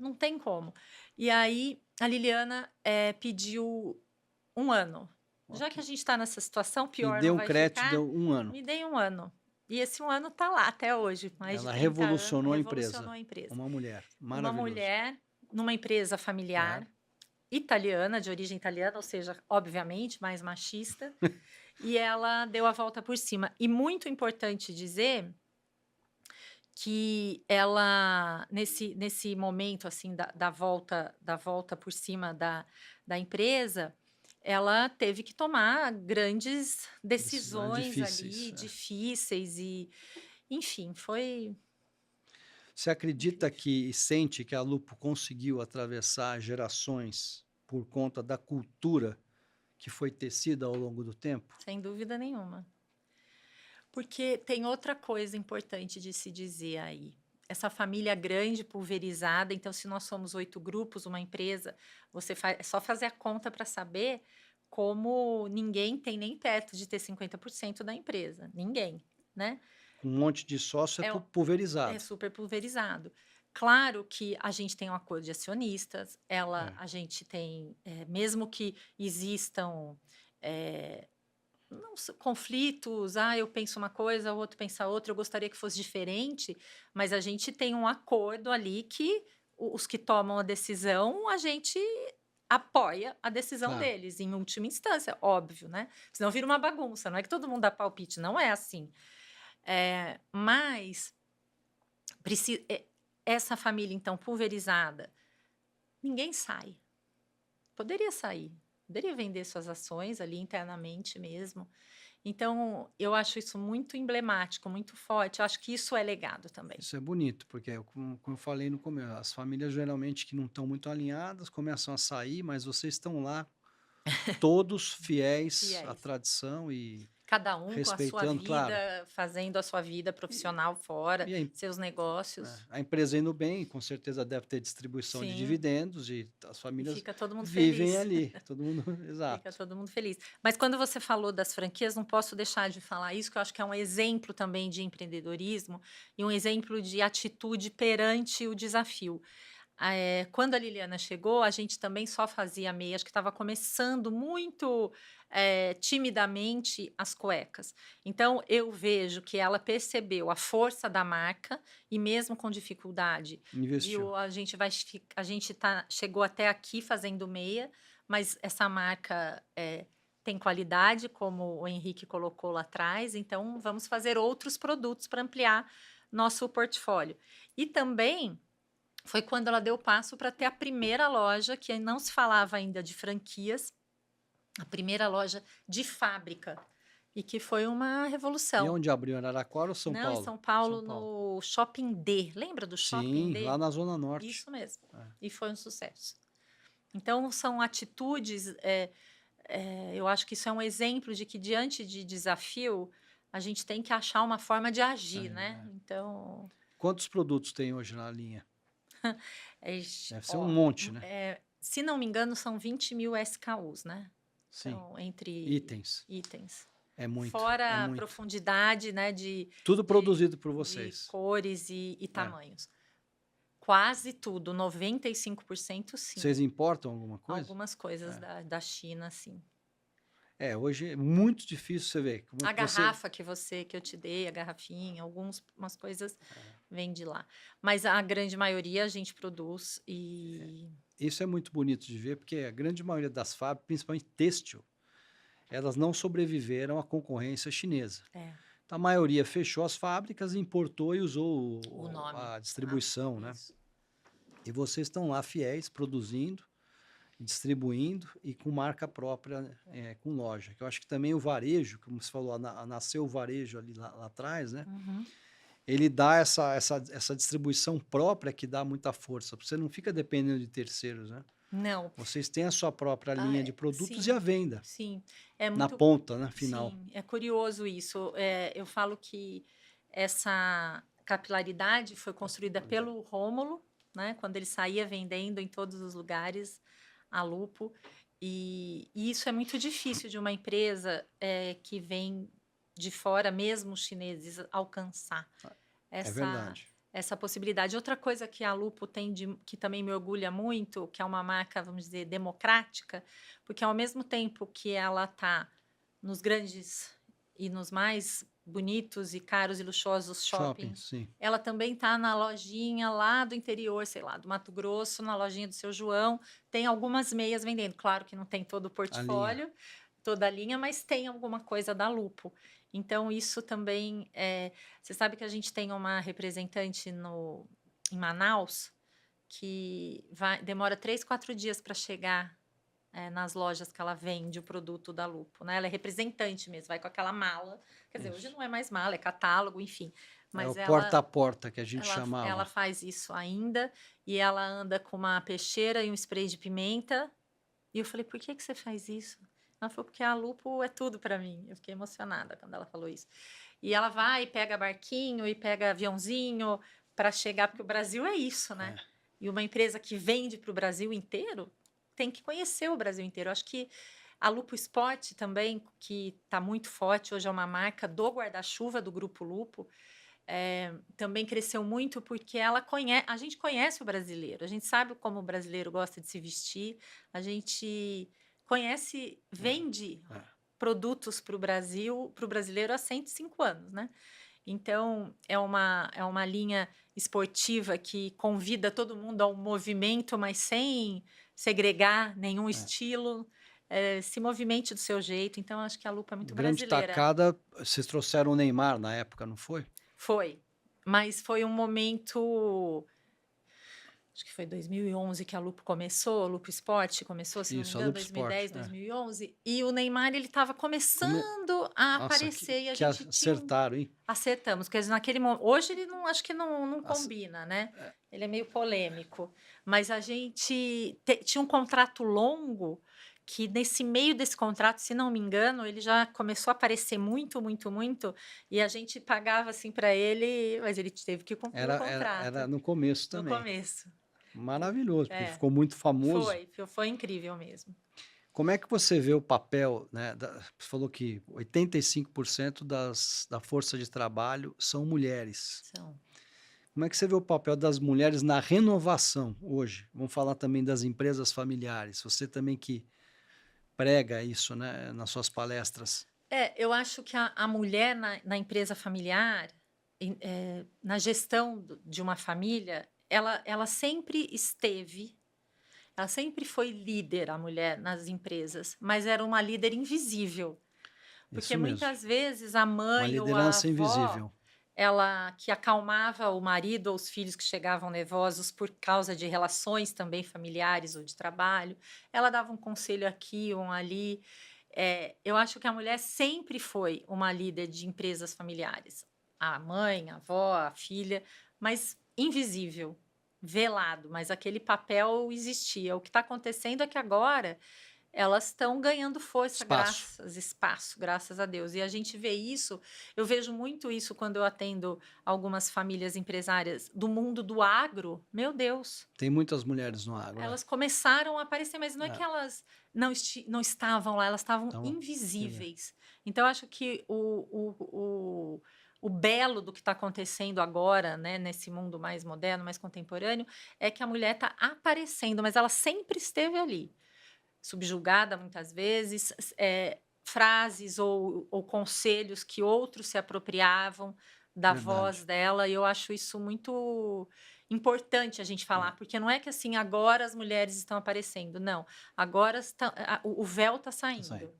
Speaker 2: Não tem como. E aí a Liliana pediu 1 ano. Já que a gente está nessa situação, pior
Speaker 1: não
Speaker 2: vai
Speaker 1: crédito,
Speaker 2: ficar.
Speaker 1: deu 1 ano.
Speaker 2: Me dei 1 ano. E esse 1 ano está lá até hoje.
Speaker 1: Ela revolucionou a empresa. Uma mulher maravilhosa.
Speaker 2: Uma mulher numa empresa familiar, italiana, de origem italiana, ou seja, obviamente, mais machista. E ela deu a volta por cima. E muito importante dizer que ela, nesse momento, assim, da volta por cima da empresa, ela teve que tomar grandes
Speaker 1: Decisões
Speaker 2: decisões
Speaker 1: difíceis.
Speaker 2: ali, difíceis e, enfim, foi
Speaker 1: Você acredita
Speaker 2: incrível.
Speaker 1: que e sente que a Lupo conseguiu atravessar gerações por conta da cultura que foi tecida ao longo do tempo?
Speaker 2: Sem dúvida nenhuma. Porque tem outra coisa importante de se dizer aí. Essa família grande, pulverizada, então, se nós somos 8 grupos, uma empresa, é só fazer a conta para saber como ninguém tem nem perto de ter 50% da empresa. Ninguém, né?
Speaker 1: Com um monte de sócio é
Speaker 2: É, é
Speaker 1: pulverizado.
Speaker 2: super pulverizado. Claro que a gente tem um acordo de acionistas,
Speaker 1: É.
Speaker 2: a gente tem, mesmo que existam eh, não conflitos, eu penso uma coisa, o outro pensa outra, eu gostaria que fosse diferente, mas a gente tem um acordo ali que os que tomam a decisão, a gente apoia a decisão
Speaker 1: Claro.
Speaker 2: deles, em última instância, óbvio, né? Senão vira uma bagunça, não é que todo mundo dá palpite, não é assim. Mas essa família, então, pulverizada, ninguém sai. Poderia sair, poderia vender suas ações ali internamente mesmo. Então, eu acho isso muito emblemático, muito forte. Eu acho que isso é legado também.
Speaker 1: Isso é bonito, porque como eu falei no começo, as famílias geralmente que não estão muito alinhadas começam a sair, mas vocês estão lá, todos fiéis à
Speaker 2: Fiéis.
Speaker 1: tradição e
Speaker 2: Cada um com a sua
Speaker 1: respeitando, claro.
Speaker 2: vida, fazendo a sua vida
Speaker 1: E,
Speaker 2: profissional fora,
Speaker 1: e
Speaker 2: seus
Speaker 1: é,
Speaker 2: negócios.
Speaker 1: a empresa indo bem, com certeza deve ter distribuição de
Speaker 2: Sim,
Speaker 1: dividendos e as
Speaker 2: e
Speaker 1: famílias
Speaker 2: fica todo mundo
Speaker 1: vivem
Speaker 2: feliz.
Speaker 1: ali, todo mundo,
Speaker 2: Fica
Speaker 1: exato.
Speaker 2: todo mundo feliz. Mas quando você falou das franquias, não posso deixar de falar isso, que eu acho que é um exemplo também de empreendedorismo e um exemplo de atitude perante o desafio. Quando a Liliana chegou, a gente também só fazia meia, acho que estava começando muito timidamente as cuecas. Então, eu vejo que ela percebeu a força da marca e mesmo com dificuldade,
Speaker 1: Investiu.
Speaker 2: viu? A gente chegou até aqui fazendo meia, mas essa marca tem qualidade, como o Henrique colocou lá atrás, então vamos fazer outros produtos para ampliar nosso portfólio. E também foi quando ela deu o passo para ter a primeira loja, que não se falava ainda de franquias, a primeira loja de fábrica, e que foi uma
Speaker 1: E
Speaker 2: revolução.
Speaker 1: onde abriu? Em Araraquara ou São
Speaker 2: Não, em
Speaker 1: Paulo?
Speaker 2: São
Speaker 1: São
Speaker 2: Paulo,
Speaker 1: Paulo.
Speaker 2: no Shopping D. Lembra do Shopping
Speaker 1: Sim, lá
Speaker 2: D?
Speaker 1: na Zona Norte.
Speaker 2: Isso mesmo.
Speaker 1: É.
Speaker 2: E foi um sucesso. Então, são atitudes. Eu acho que isso é um exemplo de que, diante de desafio, a gente tem que achar uma forma de agir, né?
Speaker 1: É.
Speaker 2: Então,
Speaker 1: Quantos produtos tem hoje na linha? Deve ser um
Speaker 2: ó,
Speaker 1: monte, né?
Speaker 2: se não me engano, são 20.000 SKUs, né?
Speaker 1: Sim.
Speaker 2: Então, entre
Speaker 1: Itens.
Speaker 2: itens.
Speaker 1: É muito, é
Speaker 2: Fora a
Speaker 1: muito.
Speaker 2: profundidade, né, de,
Speaker 1: Tudo
Speaker 2: de,
Speaker 1: produzido por
Speaker 2: de
Speaker 1: vocês.
Speaker 2: cores e
Speaker 1: É.
Speaker 2: tamanhos. Quase tudo, 95% sim.
Speaker 1: Vocês importam alguma coisa?
Speaker 2: Algumas coisas
Speaker 1: É.
Speaker 2: da China, sim.
Speaker 1: Hoje é muito difícil você ver. Como
Speaker 2: A
Speaker 1: que você.
Speaker 2: garrafa que eu te dei, a garrafinha, umas coisas vêm de lá. Mas a grande maioria a gente produz e
Speaker 1: Isso é muito bonito de ver, porque a grande maioria das fábricas, principalmente têxtil, elas não sobreviveram à concorrência chinesa. Então, a maioria fechou as fábricas, importou e usou
Speaker 2: o nome.
Speaker 1: a distribuição, né?
Speaker 2: Isso.
Speaker 1: E vocês estão lá fiéis, produzindo, distribuindo e com marca própria, com loja. Que eu acho que também o varejo, como você falou, nasceu o varejo ali lá atrás, né?
Speaker 2: Uhum.
Speaker 1: Ele dá essa distribuição própria que dá muita força. Você não fica dependendo de terceiros, né?
Speaker 2: Não.
Speaker 1: Vocês têm a sua própria linha de produtos e
Speaker 2: Sim,
Speaker 1: a venda,
Speaker 2: sim. É
Speaker 1: na
Speaker 2: muito.
Speaker 1: ponta, né? Final.
Speaker 2: Sim, é curioso isso. Eu falo que essa capilaridade foi construída pelo Rômulo, né? Quando ele saía vendendo em todos os lugares a Lupo. E isso é muito difícil de uma empresa que vem de fora, mesmo os chineses, alcançar
Speaker 1: É
Speaker 2: essa,
Speaker 1: verdade.
Speaker 2: essa possibilidade. Outra coisa que a Lupo tem, que também me orgulha muito, que é uma marca, vamos dizer, democrática, porque ao mesmo tempo que ela está nos grandes e nos mais bonitos e caros e luxuosos
Speaker 1: Shopping,
Speaker 2: shoppings,
Speaker 1: sim.
Speaker 2: ela também está na lojinha lá do interior, sei lá, do Mato Grosso, na lojinha do seu João, tem algumas meias vendendo. Claro que não tem todo o
Speaker 1: A linha.
Speaker 2: portfólio, toda a linha, mas tem alguma coisa da Lupo. Então, isso também você sabe que a gente tem uma representante em Manaus que demora 3, 4 dias para chegar nas lojas que ela vende o produto da Lupo, né? Ela é representante mesmo, vai com aquela mala. Quer dizer, hoje
Speaker 1: Isso.
Speaker 2: não é mais mala, é catálogo, enfim.
Speaker 1: É o
Speaker 2: Mas
Speaker 1: porta a porta que a gente
Speaker 2: ela
Speaker 1: chamava.
Speaker 2: faz isso ainda e ela anda com uma peixeira e um spray de pimenta. E eu falei, por que você faz isso? Ela falou, porque a Lupo é tudo para mim. Eu fiquei emocionada quando ela falou isso. E ela vai, pega barquinho e pega aviãozinho para chegar, porque o Brasil é isso, né?
Speaker 1: É.
Speaker 2: E uma empresa que vende para o Brasil inteiro tem que conhecer o Brasil inteiro. Eu acho que a Lupo Sport também, que está muito forte, hoje é uma marca do guarda-chuva do Grupo Lupo, também cresceu muito porque a gente conhece o brasileiro, a gente sabe como o brasileiro gosta de se vestir, a gente conhece, vende
Speaker 1: É.
Speaker 2: produtos para o Brasil, para o brasileiro há 105 anos, né? Então, é uma linha esportiva que convida todo mundo ao movimento, mas sem segregar nenhum
Speaker 1: É.
Speaker 2: estilo. Se movimente do seu jeito. Então, acho que a Lupa é muito
Speaker 1: Grande
Speaker 2: brasileira.
Speaker 1: tacada, vocês trouxeram o Neymar na época, não foi?
Speaker 2: Foi. Mas foi um momento. Acho que foi 2011 que a Lupo começou, a Lupo Esporte começou, se não me
Speaker 1: Isso, a
Speaker 2: engano,
Speaker 1: Loop Sport.
Speaker 2: 2010, 2011. E o Neymar ele estava
Speaker 1: Come-
Speaker 2: começando a
Speaker 1: Nossa,
Speaker 2: aparecer e a
Speaker 1: que
Speaker 2: gente tinha
Speaker 1: acertaram, hein?
Speaker 2: acertamos, porque naquele momento. Hoje ele não acho que não
Speaker 1: Ac-
Speaker 2: combina, né?
Speaker 1: é,
Speaker 2: Ele é meio polêmico. Mas a gente tinha um contrato longo que nesse meio desse contrato, se não me engano, ele já começou a aparecer muito, muito, muito, e a gente pagava assim para ele, mas ele teve que cumprir o
Speaker 1: era
Speaker 2: contrato
Speaker 1: no começo
Speaker 2: no
Speaker 1: também.
Speaker 2: começo.
Speaker 1: Maravilhoso, porque ele
Speaker 2: É,
Speaker 1: ficou muito famoso.
Speaker 2: foi incrível mesmo.
Speaker 1: Como é que você vê o papel, né? Você falou que 85% da força de trabalho são mulheres.
Speaker 2: São.
Speaker 1: Como é que você vê o papel das mulheres na renovação hoje? Vamos falar também das empresas familiares. Você também que prega isso, né, nas suas palestras.
Speaker 2: Eu acho que a mulher na empresa familiar, na gestão de uma família, ela sempre esteve, ela sempre foi líder, a mulher, nas empresas, mas era uma líder invisível. Porque
Speaker 1: Isso mesmo.
Speaker 2: muitas vezes a
Speaker 1: Uma
Speaker 2: mãe ou a
Speaker 1: liderança
Speaker 2: avó,
Speaker 1: invisível.
Speaker 2: ela que acalmava o marido ou os filhos que chegavam nervosos por causa de relações também familiares ou de trabalho, ela dava um conselho aqui, um ali. Eu acho que a mulher sempre foi uma líder de empresas familiares. A mãe, a avó, a filha, mas invisível, velado, mas aquele papel existia. O que está acontecendo é que agora elas estão ganhando força,
Speaker 1: Espaço.
Speaker 2: espaço, graças a Deus. E a gente vê isso, eu vejo muito isso quando eu atendo algumas famílias empresárias do mundo do agro. Meu Deus,
Speaker 1: Tem muitas mulheres no agro, é.
Speaker 2: elas começaram a aparecer, mas não é que
Speaker 1: É.
Speaker 2: elas não estavam lá, elas estavam
Speaker 1: Então, você vê.
Speaker 2: invisíveis. Então, eu acho que o belo do que está acontecendo agora, né, nesse mundo mais moderno, mais contemporâneo, é que a mulher está aparecendo, mas ela sempre esteve ali, subjugada muitas vezes, frases ou conselhos que outros se apropriavam da
Speaker 1: Verdade.
Speaker 2: voz dela, e eu acho isso muito importante a gente
Speaker 1: É.
Speaker 2: falar, porque não é que assim agora as mulheres estão aparecendo, não. Agora o véu está
Speaker 1: Tá saindo.
Speaker 2: saindo.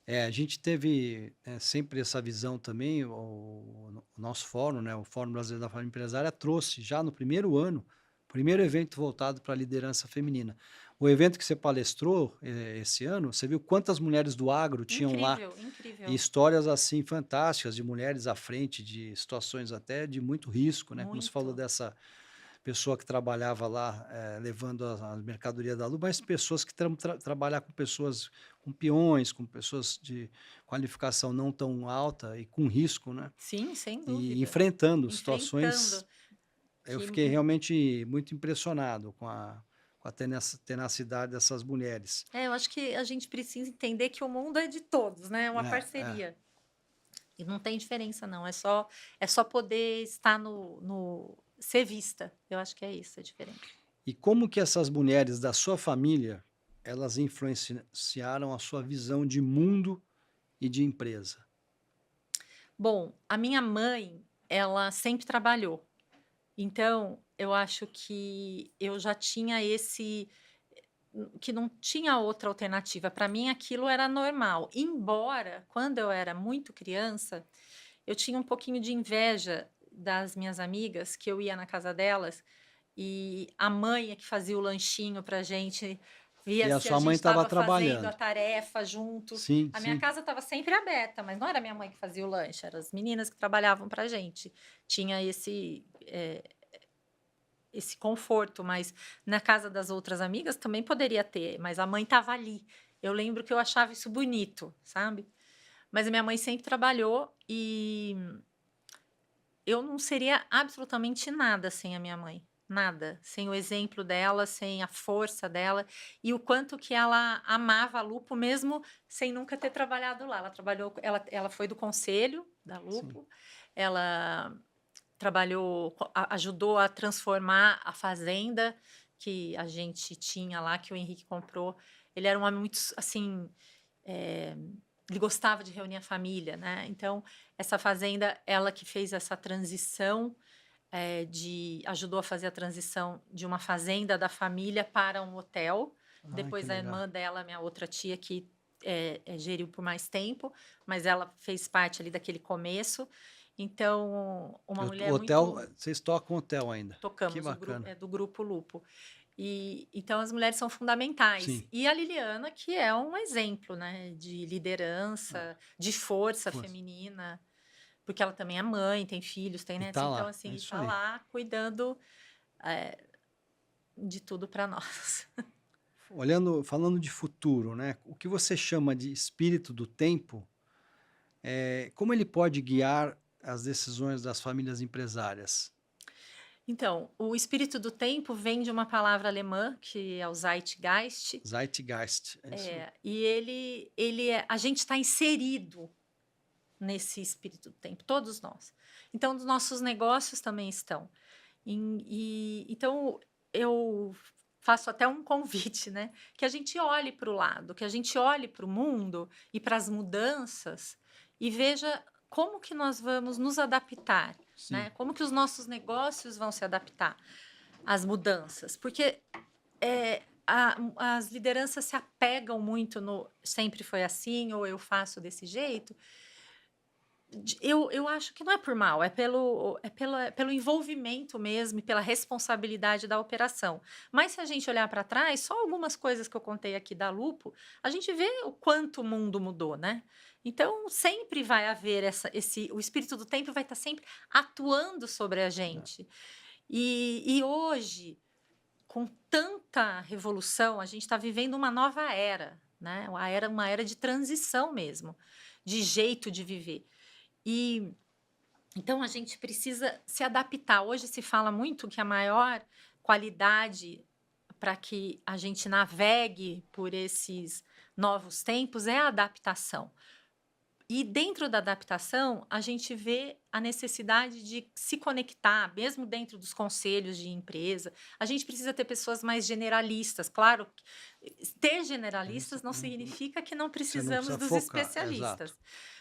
Speaker 1: A gente teve, sempre essa visão também, o nosso fórum, né, o Fórum Brasileiro da Família Empresária trouxe já no primeiro ano, primeiro evento voltado para a liderança feminina. O evento que você palestrou, esse ano, você viu quantas mulheres do agro tinham lá,
Speaker 2: Incrível,
Speaker 1: e
Speaker 2: incrível.
Speaker 1: histórias assim fantásticas de mulheres à frente de situações até de muito risco, né, como você falou
Speaker 2: Muito.
Speaker 1: dessa pessoa que trabalhava lá, levando a mercadoria da Lu, mas pessoas que trabalhar com pessoas, com peões, com pessoas de qualificação não tão alta e com risco, né?
Speaker 2: Sim, sem
Speaker 1: E
Speaker 2: dúvida.
Speaker 1: enfrentando
Speaker 2: Enfrentando.
Speaker 1: situações, eu
Speaker 2: Que
Speaker 1: fiquei realmente muito impressionado com a tenacidade dessas mulheres.
Speaker 2: eu acho que a gente precisa entender que o mundo é de todos, né? É uma
Speaker 1: É.
Speaker 2: parceria. E não tem diferença, não. É só poder estar ser vista. Eu acho que é isso, a diferença.
Speaker 1: E como que essas mulheres da sua família, elas influenciaram a sua visão de mundo e de empresa?
Speaker 2: Bom, a minha mãe, ela sempre trabalhou. Então, eu acho que eu já tinha que não tinha outra alternativa. Para mim, aquilo era normal. Embora, quando eu era muito criança, eu tinha um pouquinho de inveja das minhas amigas, que eu ia na casa delas e a mãe é que fazia o lanchinho pra gente,
Speaker 1: E
Speaker 2: via
Speaker 1: a
Speaker 2: se a
Speaker 1: sua mãe
Speaker 2: gente
Speaker 1: estava
Speaker 2: estava fazendo a
Speaker 1: trabalhando.
Speaker 2: tarefa junto.
Speaker 1: Sim,
Speaker 2: A minha
Speaker 1: sim.
Speaker 2: casa estava sempre aberta, mas não era minha mãe que fazia o lanche, eram as meninas que trabalhavam pra gente. Tinha esse conforto, mas na casa das outras amigas também poderia ter, mas a mãe estava ali. Eu lembro que eu achava isso bonito, sabe? Mas a minha mãe sempre trabalhou e eu não seria absolutamente nada sem a minha mãe. Nada. Sem o exemplo dela, sem a força dela e o quanto que ela amava a Lupo, mesmo sem nunca ter trabalhado lá. Ela trabalhou, ela foi do conselho da
Speaker 1: Sim.
Speaker 2: Lupo, ela trabalhou, ajudou a transformar a fazenda que a gente tinha lá, que o Henrique comprou. Ele era um homem muito, assim, é, ele gostava de reunir a família, né? Então, essa fazenda, ela que fez essa transição, ajudou a fazer a transição de uma fazenda da família para um hotel.
Speaker 1: Ai, que
Speaker 2: Depois a
Speaker 1: legal.
Speaker 2: irmã dela, minha outra tia, que geriu por mais tempo, mas ela fez parte ali daquele começo. Então, uma
Speaker 1: O
Speaker 2: mulher
Speaker 1: hotel,
Speaker 2: muito.
Speaker 1: vocês tocam hotel ainda. Que
Speaker 2: Tocamos,
Speaker 1: bacana.
Speaker 2: do grupo Lupo. E então as mulheres são fundamentais.
Speaker 1: Sim.
Speaker 2: E a Liliana, que é um exemplo, né, de
Speaker 1: Ah,
Speaker 2: liderança, de força
Speaker 1: força.
Speaker 2: feminina, porque ela também é mãe, tem filhos, tem
Speaker 1: E
Speaker 2: netos,
Speaker 1: tá
Speaker 2: então
Speaker 1: lá. É
Speaker 2: assim,
Speaker 1: isso
Speaker 2: está
Speaker 1: aí.
Speaker 2: lá cuidando de tudo para nós.
Speaker 1: Falando de futuro, né? O que você chama de espírito do tempo, como ele pode guiar as decisões das famílias empresárias?
Speaker 2: Então, o espírito do tempo vem de uma palavra alemã, que é o Zeitgeist,
Speaker 1: Zeitgeist, é isso aí.
Speaker 2: e a gente está inserido nesse espírito do tempo, todos nós. Então, os nossos negócios também estão. Então, eu faço até um convite, né? Que a gente olhe para o lado, que a gente olhe para o mundo e para as mudanças e veja como que nós vamos nos adaptar,
Speaker 1: Sim.
Speaker 2: né? Como que os nossos negócios vão se adaptar às mudanças, porque as lideranças se apegam muito no sempre foi assim ou eu faço desse jeito. Eu acho que não é por mal, é pelo envolvimento mesmo e pela responsabilidade da operação. Mas se a gente olhar para trás, só algumas coisas que eu contei aqui da Lupo, a gente vê o quanto o mundo mudou, né? Então, sempre vai haver o espírito do tempo vai estar sempre atuando sobre a
Speaker 1: É.
Speaker 2: gente. E hoje, com tanta revolução, a gente está vivendo uma nova era, né? Uma era de transição mesmo, de jeito de viver. E então a gente precisa se adaptar. Hoje se fala muito que a maior qualidade para que a gente navegue por esses novos tempos é a adaptação. E dentro da adaptação, a gente vê a necessidade de se conectar, mesmo dentro dos conselhos de empresa. A gente precisa ter pessoas mais generalistas. Claro, ter generalistas não
Speaker 1: Uhum.
Speaker 2: significa que não
Speaker 1: Você não
Speaker 2: precisamos
Speaker 1: precisa
Speaker 2: dos
Speaker 1: focar, exato.
Speaker 2: especialistas.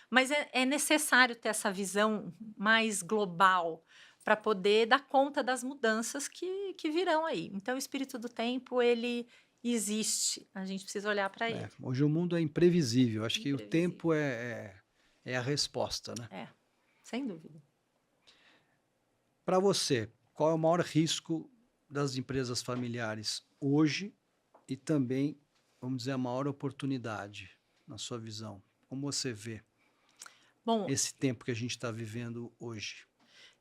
Speaker 2: Mas é necessário ter essa visão mais global para poder dar conta das mudanças que virão aí. Então, o espírito do tempo, ele existe. A gente precisa olhar para
Speaker 1: É,
Speaker 2: ele.
Speaker 1: hoje o mundo é imprevisível. Acho que o tempo
Speaker 2: Imprevisível.
Speaker 1: é a resposta, né?
Speaker 2: É, sem dúvida.
Speaker 1: Para você, qual é o maior risco das empresas familiares hoje e também, vamos dizer, a maior oportunidade, na sua visão? Como você vê
Speaker 2: Bom,
Speaker 1: esse tempo que a gente está vivendo hoje?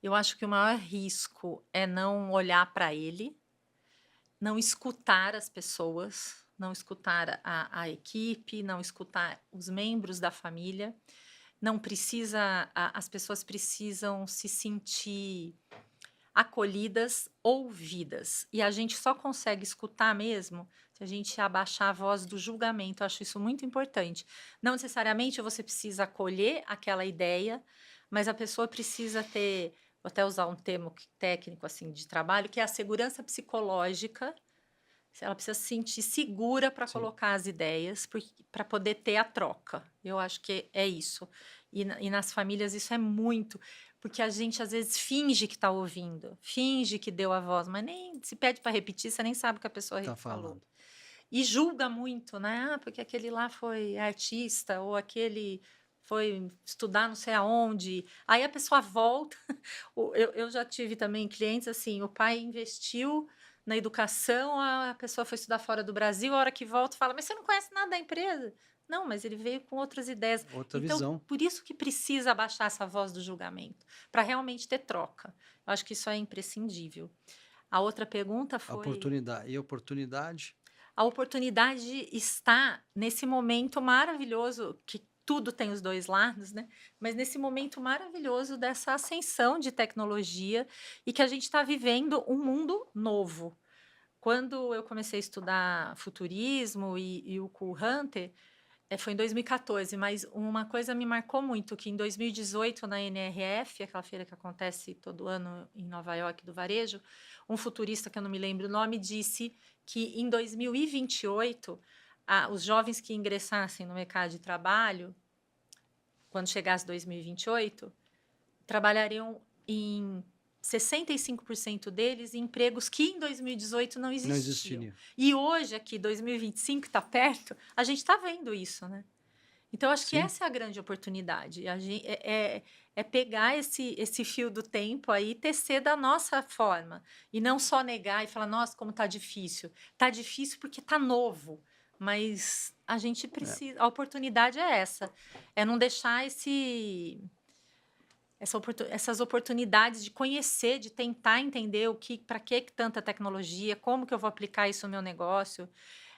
Speaker 2: eu acho que o maior risco é não olhar para ele, não escutar as pessoas, não escutar a equipe, não escutar os membros da família. Não precisa, as pessoas precisam se sentir acolhidas, ouvidas. E a gente só consegue escutar mesmo se a gente abaixar a voz do julgamento. Eu acho isso muito importante. Não necessariamente você precisa acolher aquela ideia, mas a pessoa precisa ter, vou até usar um termo técnico assim de trabalho, que é a segurança psicológica. Ela precisa se sentir segura para
Speaker 1: Sim,
Speaker 2: colocar as ideias, para poder ter a troca. Eu acho que é isso. E nas famílias isso é muito, porque a gente às vezes finge que está ouvindo, finge que deu a voz, mas nem se pede para repetir, você nem sabe o que a pessoa
Speaker 1: está
Speaker 2: falou.
Speaker 1: falando.
Speaker 2: e julga muito, né? Ah, porque aquele lá foi artista, ou aquele foi estudar não sei aonde. Aí a pessoa volta. Eu já tive também clientes assim, o pai investiu na educação, a pessoa foi estudar fora do Brasil, a hora que volta fala, mas você não conhece nada da empresa. Não, mas ele veio com outras ideias.
Speaker 1: Outra
Speaker 2: Então,
Speaker 1: visão.
Speaker 2: por isso que precisa abaixar essa voz do julgamento, para realmente ter troca. Eu acho que isso é imprescindível. A outra pergunta
Speaker 1: A
Speaker 2: foi:
Speaker 1: oportunidade. E a oportunidade?
Speaker 2: a oportunidade está nesse momento maravilhoso, que tudo tem os dois lados, né? Mas nesse momento maravilhoso dessa ascensão de tecnologia e que a gente está vivendo um mundo novo. Quando eu comecei a estudar futurismo e o Cool Hunter, foi em 2014, mas uma coisa me marcou muito, que em 2018, na NRF, aquela feira que acontece todo ano em Nova York do varejo, um futurista, que eu não me lembro o nome, disse que em 2028, os jovens que ingressassem no mercado de trabalho, quando chegasse 2028, trabalhariam em 65% deles em empregos que em 2018 não
Speaker 1: Não
Speaker 2: existiam.
Speaker 1: existiria.
Speaker 2: E hoje, aqui, 2025, está perto, a gente está vendo isso, né? Então, acho que
Speaker 1: Sim.
Speaker 2: essa é a grande oportunidade. É pegar esse fio do tempo aí e tecer da nossa forma. E não só negar e falar, nossa, como tá difícil. Tá difícil porque tá novo. Mas a gente
Speaker 1: É.
Speaker 2: precisa. A oportunidade é essa. É não deixar essas oportunidades de conhecer, de tentar entender para que tanta tecnologia, como que eu vou aplicar isso no meu negócio.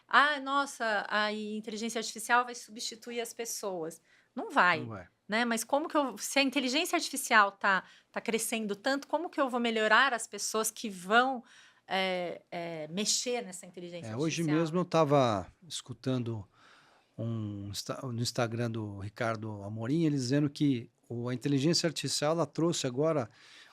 Speaker 2: Ah, nossa, a inteligência artificial vai substituir as pessoas. Não
Speaker 1: Não
Speaker 2: vai,
Speaker 1: vai.
Speaker 2: né? Mas como que se a inteligência artificial tá crescendo tanto, como que eu vou melhorar as pessoas que vão mexer nessa inteligência
Speaker 1: Hoje
Speaker 2: artificial,
Speaker 1: mesmo eu
Speaker 2: né?
Speaker 1: estava escutando no Instagram do Ricardo Amorim, ele dizendo que a inteligência artificial ela trouxe agora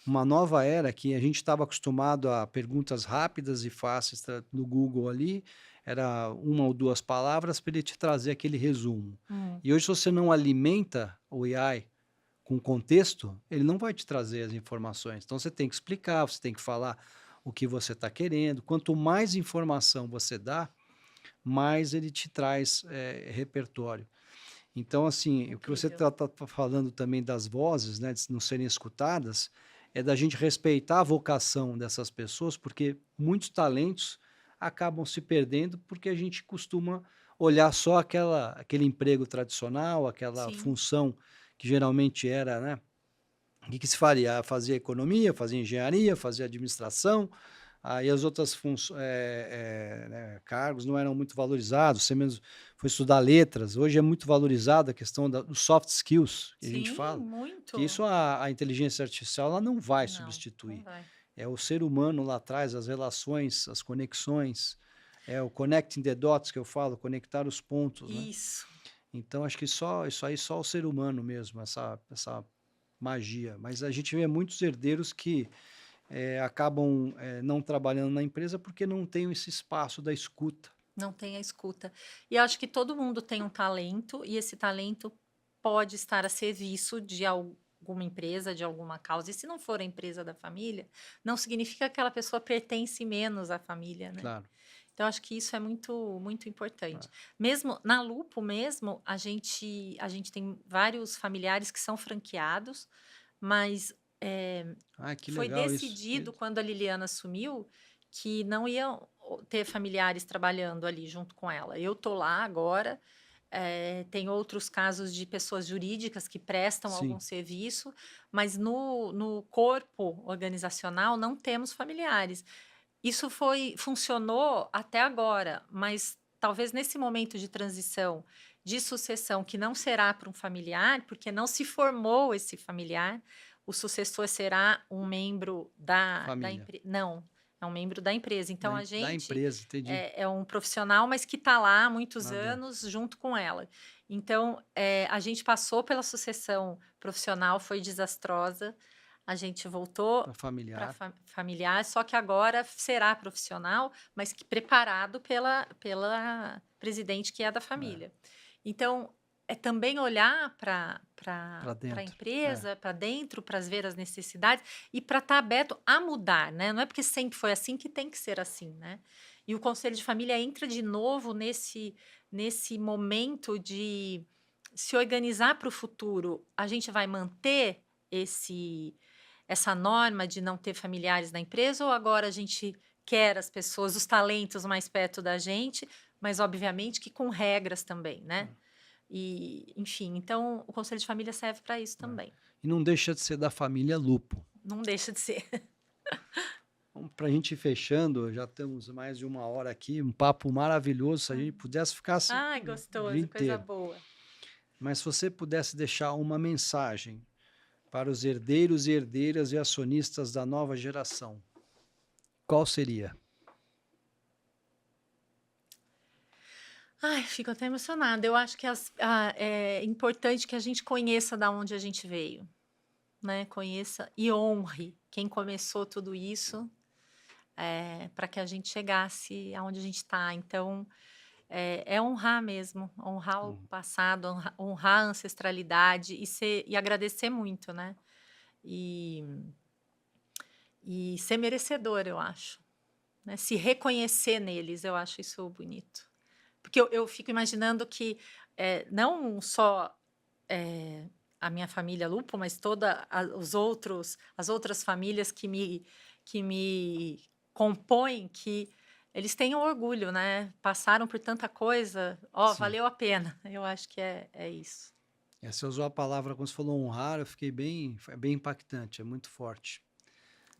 Speaker 1: uma nova era que a gente estava acostumado a perguntas rápidas e fáceis no Google ali, era uma ou duas palavras para ele te trazer aquele resumo.
Speaker 2: Hum,
Speaker 1: E hoje, se você não alimenta o AI com contexto, ele não vai te trazer as informações. Então você tem que explicar, você tem que falar o que você está querendo. Quanto mais informação você dá, mais ele te traz repertório. Então, assim, o que você
Speaker 2: incrível.
Speaker 1: está falando também das vozes, né, de não serem escutadas, é da gente respeitar a vocação dessas pessoas, porque muitos talentos acabam se perdendo porque a gente costuma olhar só aquele emprego tradicional, aquela
Speaker 2: Sim,
Speaker 1: função que geralmente era, né? O que se faria? Fazia economia, fazia engenharia, fazia administração, aí as outras né, cargos não eram muito valorizados. Você mesmo foi estudar letras, hoje é muito valorizada a questão dos soft skills, que a gente
Speaker 2: sim,
Speaker 1: fala, que
Speaker 2: muito.
Speaker 1: isso a inteligência artificial ela não vai
Speaker 2: Não, não
Speaker 1: substituir.
Speaker 2: vai.
Speaker 1: É o ser humano lá atrás, as relações, as conexões, é o connecting the dots que eu falo, conectar os pontos, né?
Speaker 2: Isso.
Speaker 1: Então acho que só isso aí só o ser humano mesmo, essa magia. Mas a gente vê muitos herdeiros que acabam não trabalhando na empresa porque não tem esse espaço da escuta.
Speaker 2: Não tem a escuta. E eu acho que todo mundo tem um talento, e esse talento pode estar a serviço de alguma empresa, de alguma causa. E se não for a empresa da família, não significa que aquela pessoa pertence menos à família, né?
Speaker 1: Claro.
Speaker 2: Então, acho que isso é muito, muito importante.
Speaker 1: Ah,
Speaker 2: Mesmo na Lupo mesmo, a gente tem vários familiares que são franqueados, mas
Speaker 1: que
Speaker 2: foi
Speaker 1: legal isso.
Speaker 2: decidido quando a Liliana assumiu que não iam ter familiares trabalhando ali junto com ela. Eu tô lá agora, tem outros casos de pessoas jurídicas que prestam algum
Speaker 1: Sim,
Speaker 2: serviço, mas no corpo organizacional não temos familiares. Isso funcionou até agora, mas talvez nesse momento de transição, de sucessão, que não será para um familiar, porque não se formou esse familiar, o sucessor será um membro da
Speaker 1: família.
Speaker 2: empresa. Não, é um membro da empresa. Então, a
Speaker 1: Da
Speaker 2: gente
Speaker 1: empresa, entendi.
Speaker 2: é um profissional, mas que está lá há muitos
Speaker 1: Lá dentro.
Speaker 2: anos junto com ela. Então, a gente passou pela sucessão profissional, foi desastrosa. A gente voltou
Speaker 1: Para
Speaker 2: para
Speaker 1: familiar.
Speaker 2: familiar, só que agora será profissional, mas que preparado pela presidente que é da
Speaker 1: É,
Speaker 2: família. Então, é também olhar
Speaker 1: para
Speaker 2: para a
Speaker 1: dentro. É,
Speaker 2: empresa, para dentro, para ver as necessidades e para estar aberto a mudar, né? Não é porque sempre foi assim que tem que ser assim, né? E o conselho de família entra de novo nesse momento de se organizar para o futuro. A gente vai manter essa norma de não ter familiares na empresa ou agora a gente quer as pessoas, os talentos mais perto da gente, mas obviamente que com regras também, né? E, enfim, então o conselho de família serve para isso também.
Speaker 1: E não deixa de ser da família Lupo.
Speaker 2: Não deixa de ser.
Speaker 1: Para a gente ir fechando, já temos mais de 1 hora aqui, um papo maravilhoso, se a gente pudesse ficar assim,
Speaker 2: Ai,
Speaker 1: o dia
Speaker 2: gostoso, coisa
Speaker 1: inteiro.
Speaker 2: boa.
Speaker 1: Mas se você pudesse deixar uma mensagem para os herdeiros e herdeiras e acionistas da nova geração, qual seria?
Speaker 2: Ai, fico até emocionada. Eu acho que é importante que a gente conheça da onde a gente veio, né? Conheça e honre quem começou tudo isso, para que a gente chegasse aonde a gente está. Então, é honrar mesmo, honrar o passado, honrar a ancestralidade e agradecer muito, né? E ser merecedor, eu acho, né? Se reconhecer neles, eu acho isso bonito. Porque eu fico imaginando que não só a minha família Lupo, mas as outras famílias que me compõem, que eles tenham orgulho, né? Passaram por tanta coisa,
Speaker 1: Sim.
Speaker 2: valeu a pena. Eu acho que é isso.
Speaker 1: Você usou a palavra, quando você falou honrar, eu fiquei foi bem impactante, é muito forte.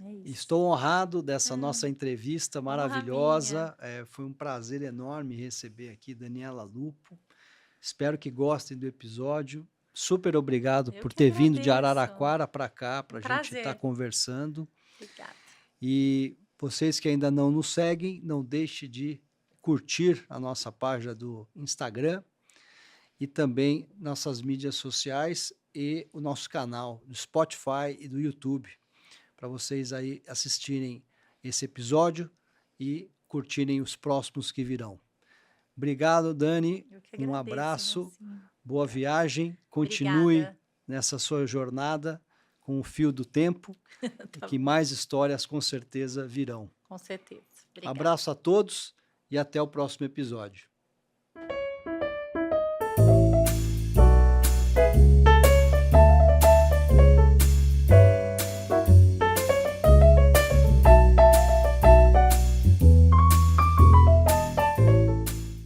Speaker 2: É isso.
Speaker 1: Estou honrado dessa nossa entrevista
Speaker 2: Honra
Speaker 1: maravilhosa. Foi um prazer enorme receber aqui Daniela Lupo. Espero que gostem do episódio. Super obrigado
Speaker 2: Eu
Speaker 1: por
Speaker 2: que
Speaker 1: ter vindo de
Speaker 2: agradeço.
Speaker 1: Araraquara para cá, para a gente
Speaker 2: Prazer.
Speaker 1: estar conversando.
Speaker 2: Obrigada.
Speaker 1: E vocês que ainda não nos seguem, não deixe de curtir a nossa página do Instagram e também nossas mídias sociais e o nosso canal do Spotify e do YouTube, para vocês aí assistirem esse episódio e curtirem os próximos que virão. Obrigado, Dani.
Speaker 2: Eu que
Speaker 1: Um
Speaker 2: agradeço,
Speaker 1: abraço,
Speaker 2: Marcinho.
Speaker 1: boa viagem, continue
Speaker 2: Obrigada.
Speaker 1: nessa sua jornada com o fio do tempo e que
Speaker 2: bom.
Speaker 1: mais histórias com certeza virão.
Speaker 2: Com certeza. Obrigada.
Speaker 1: Abraço a todos e até o próximo episódio.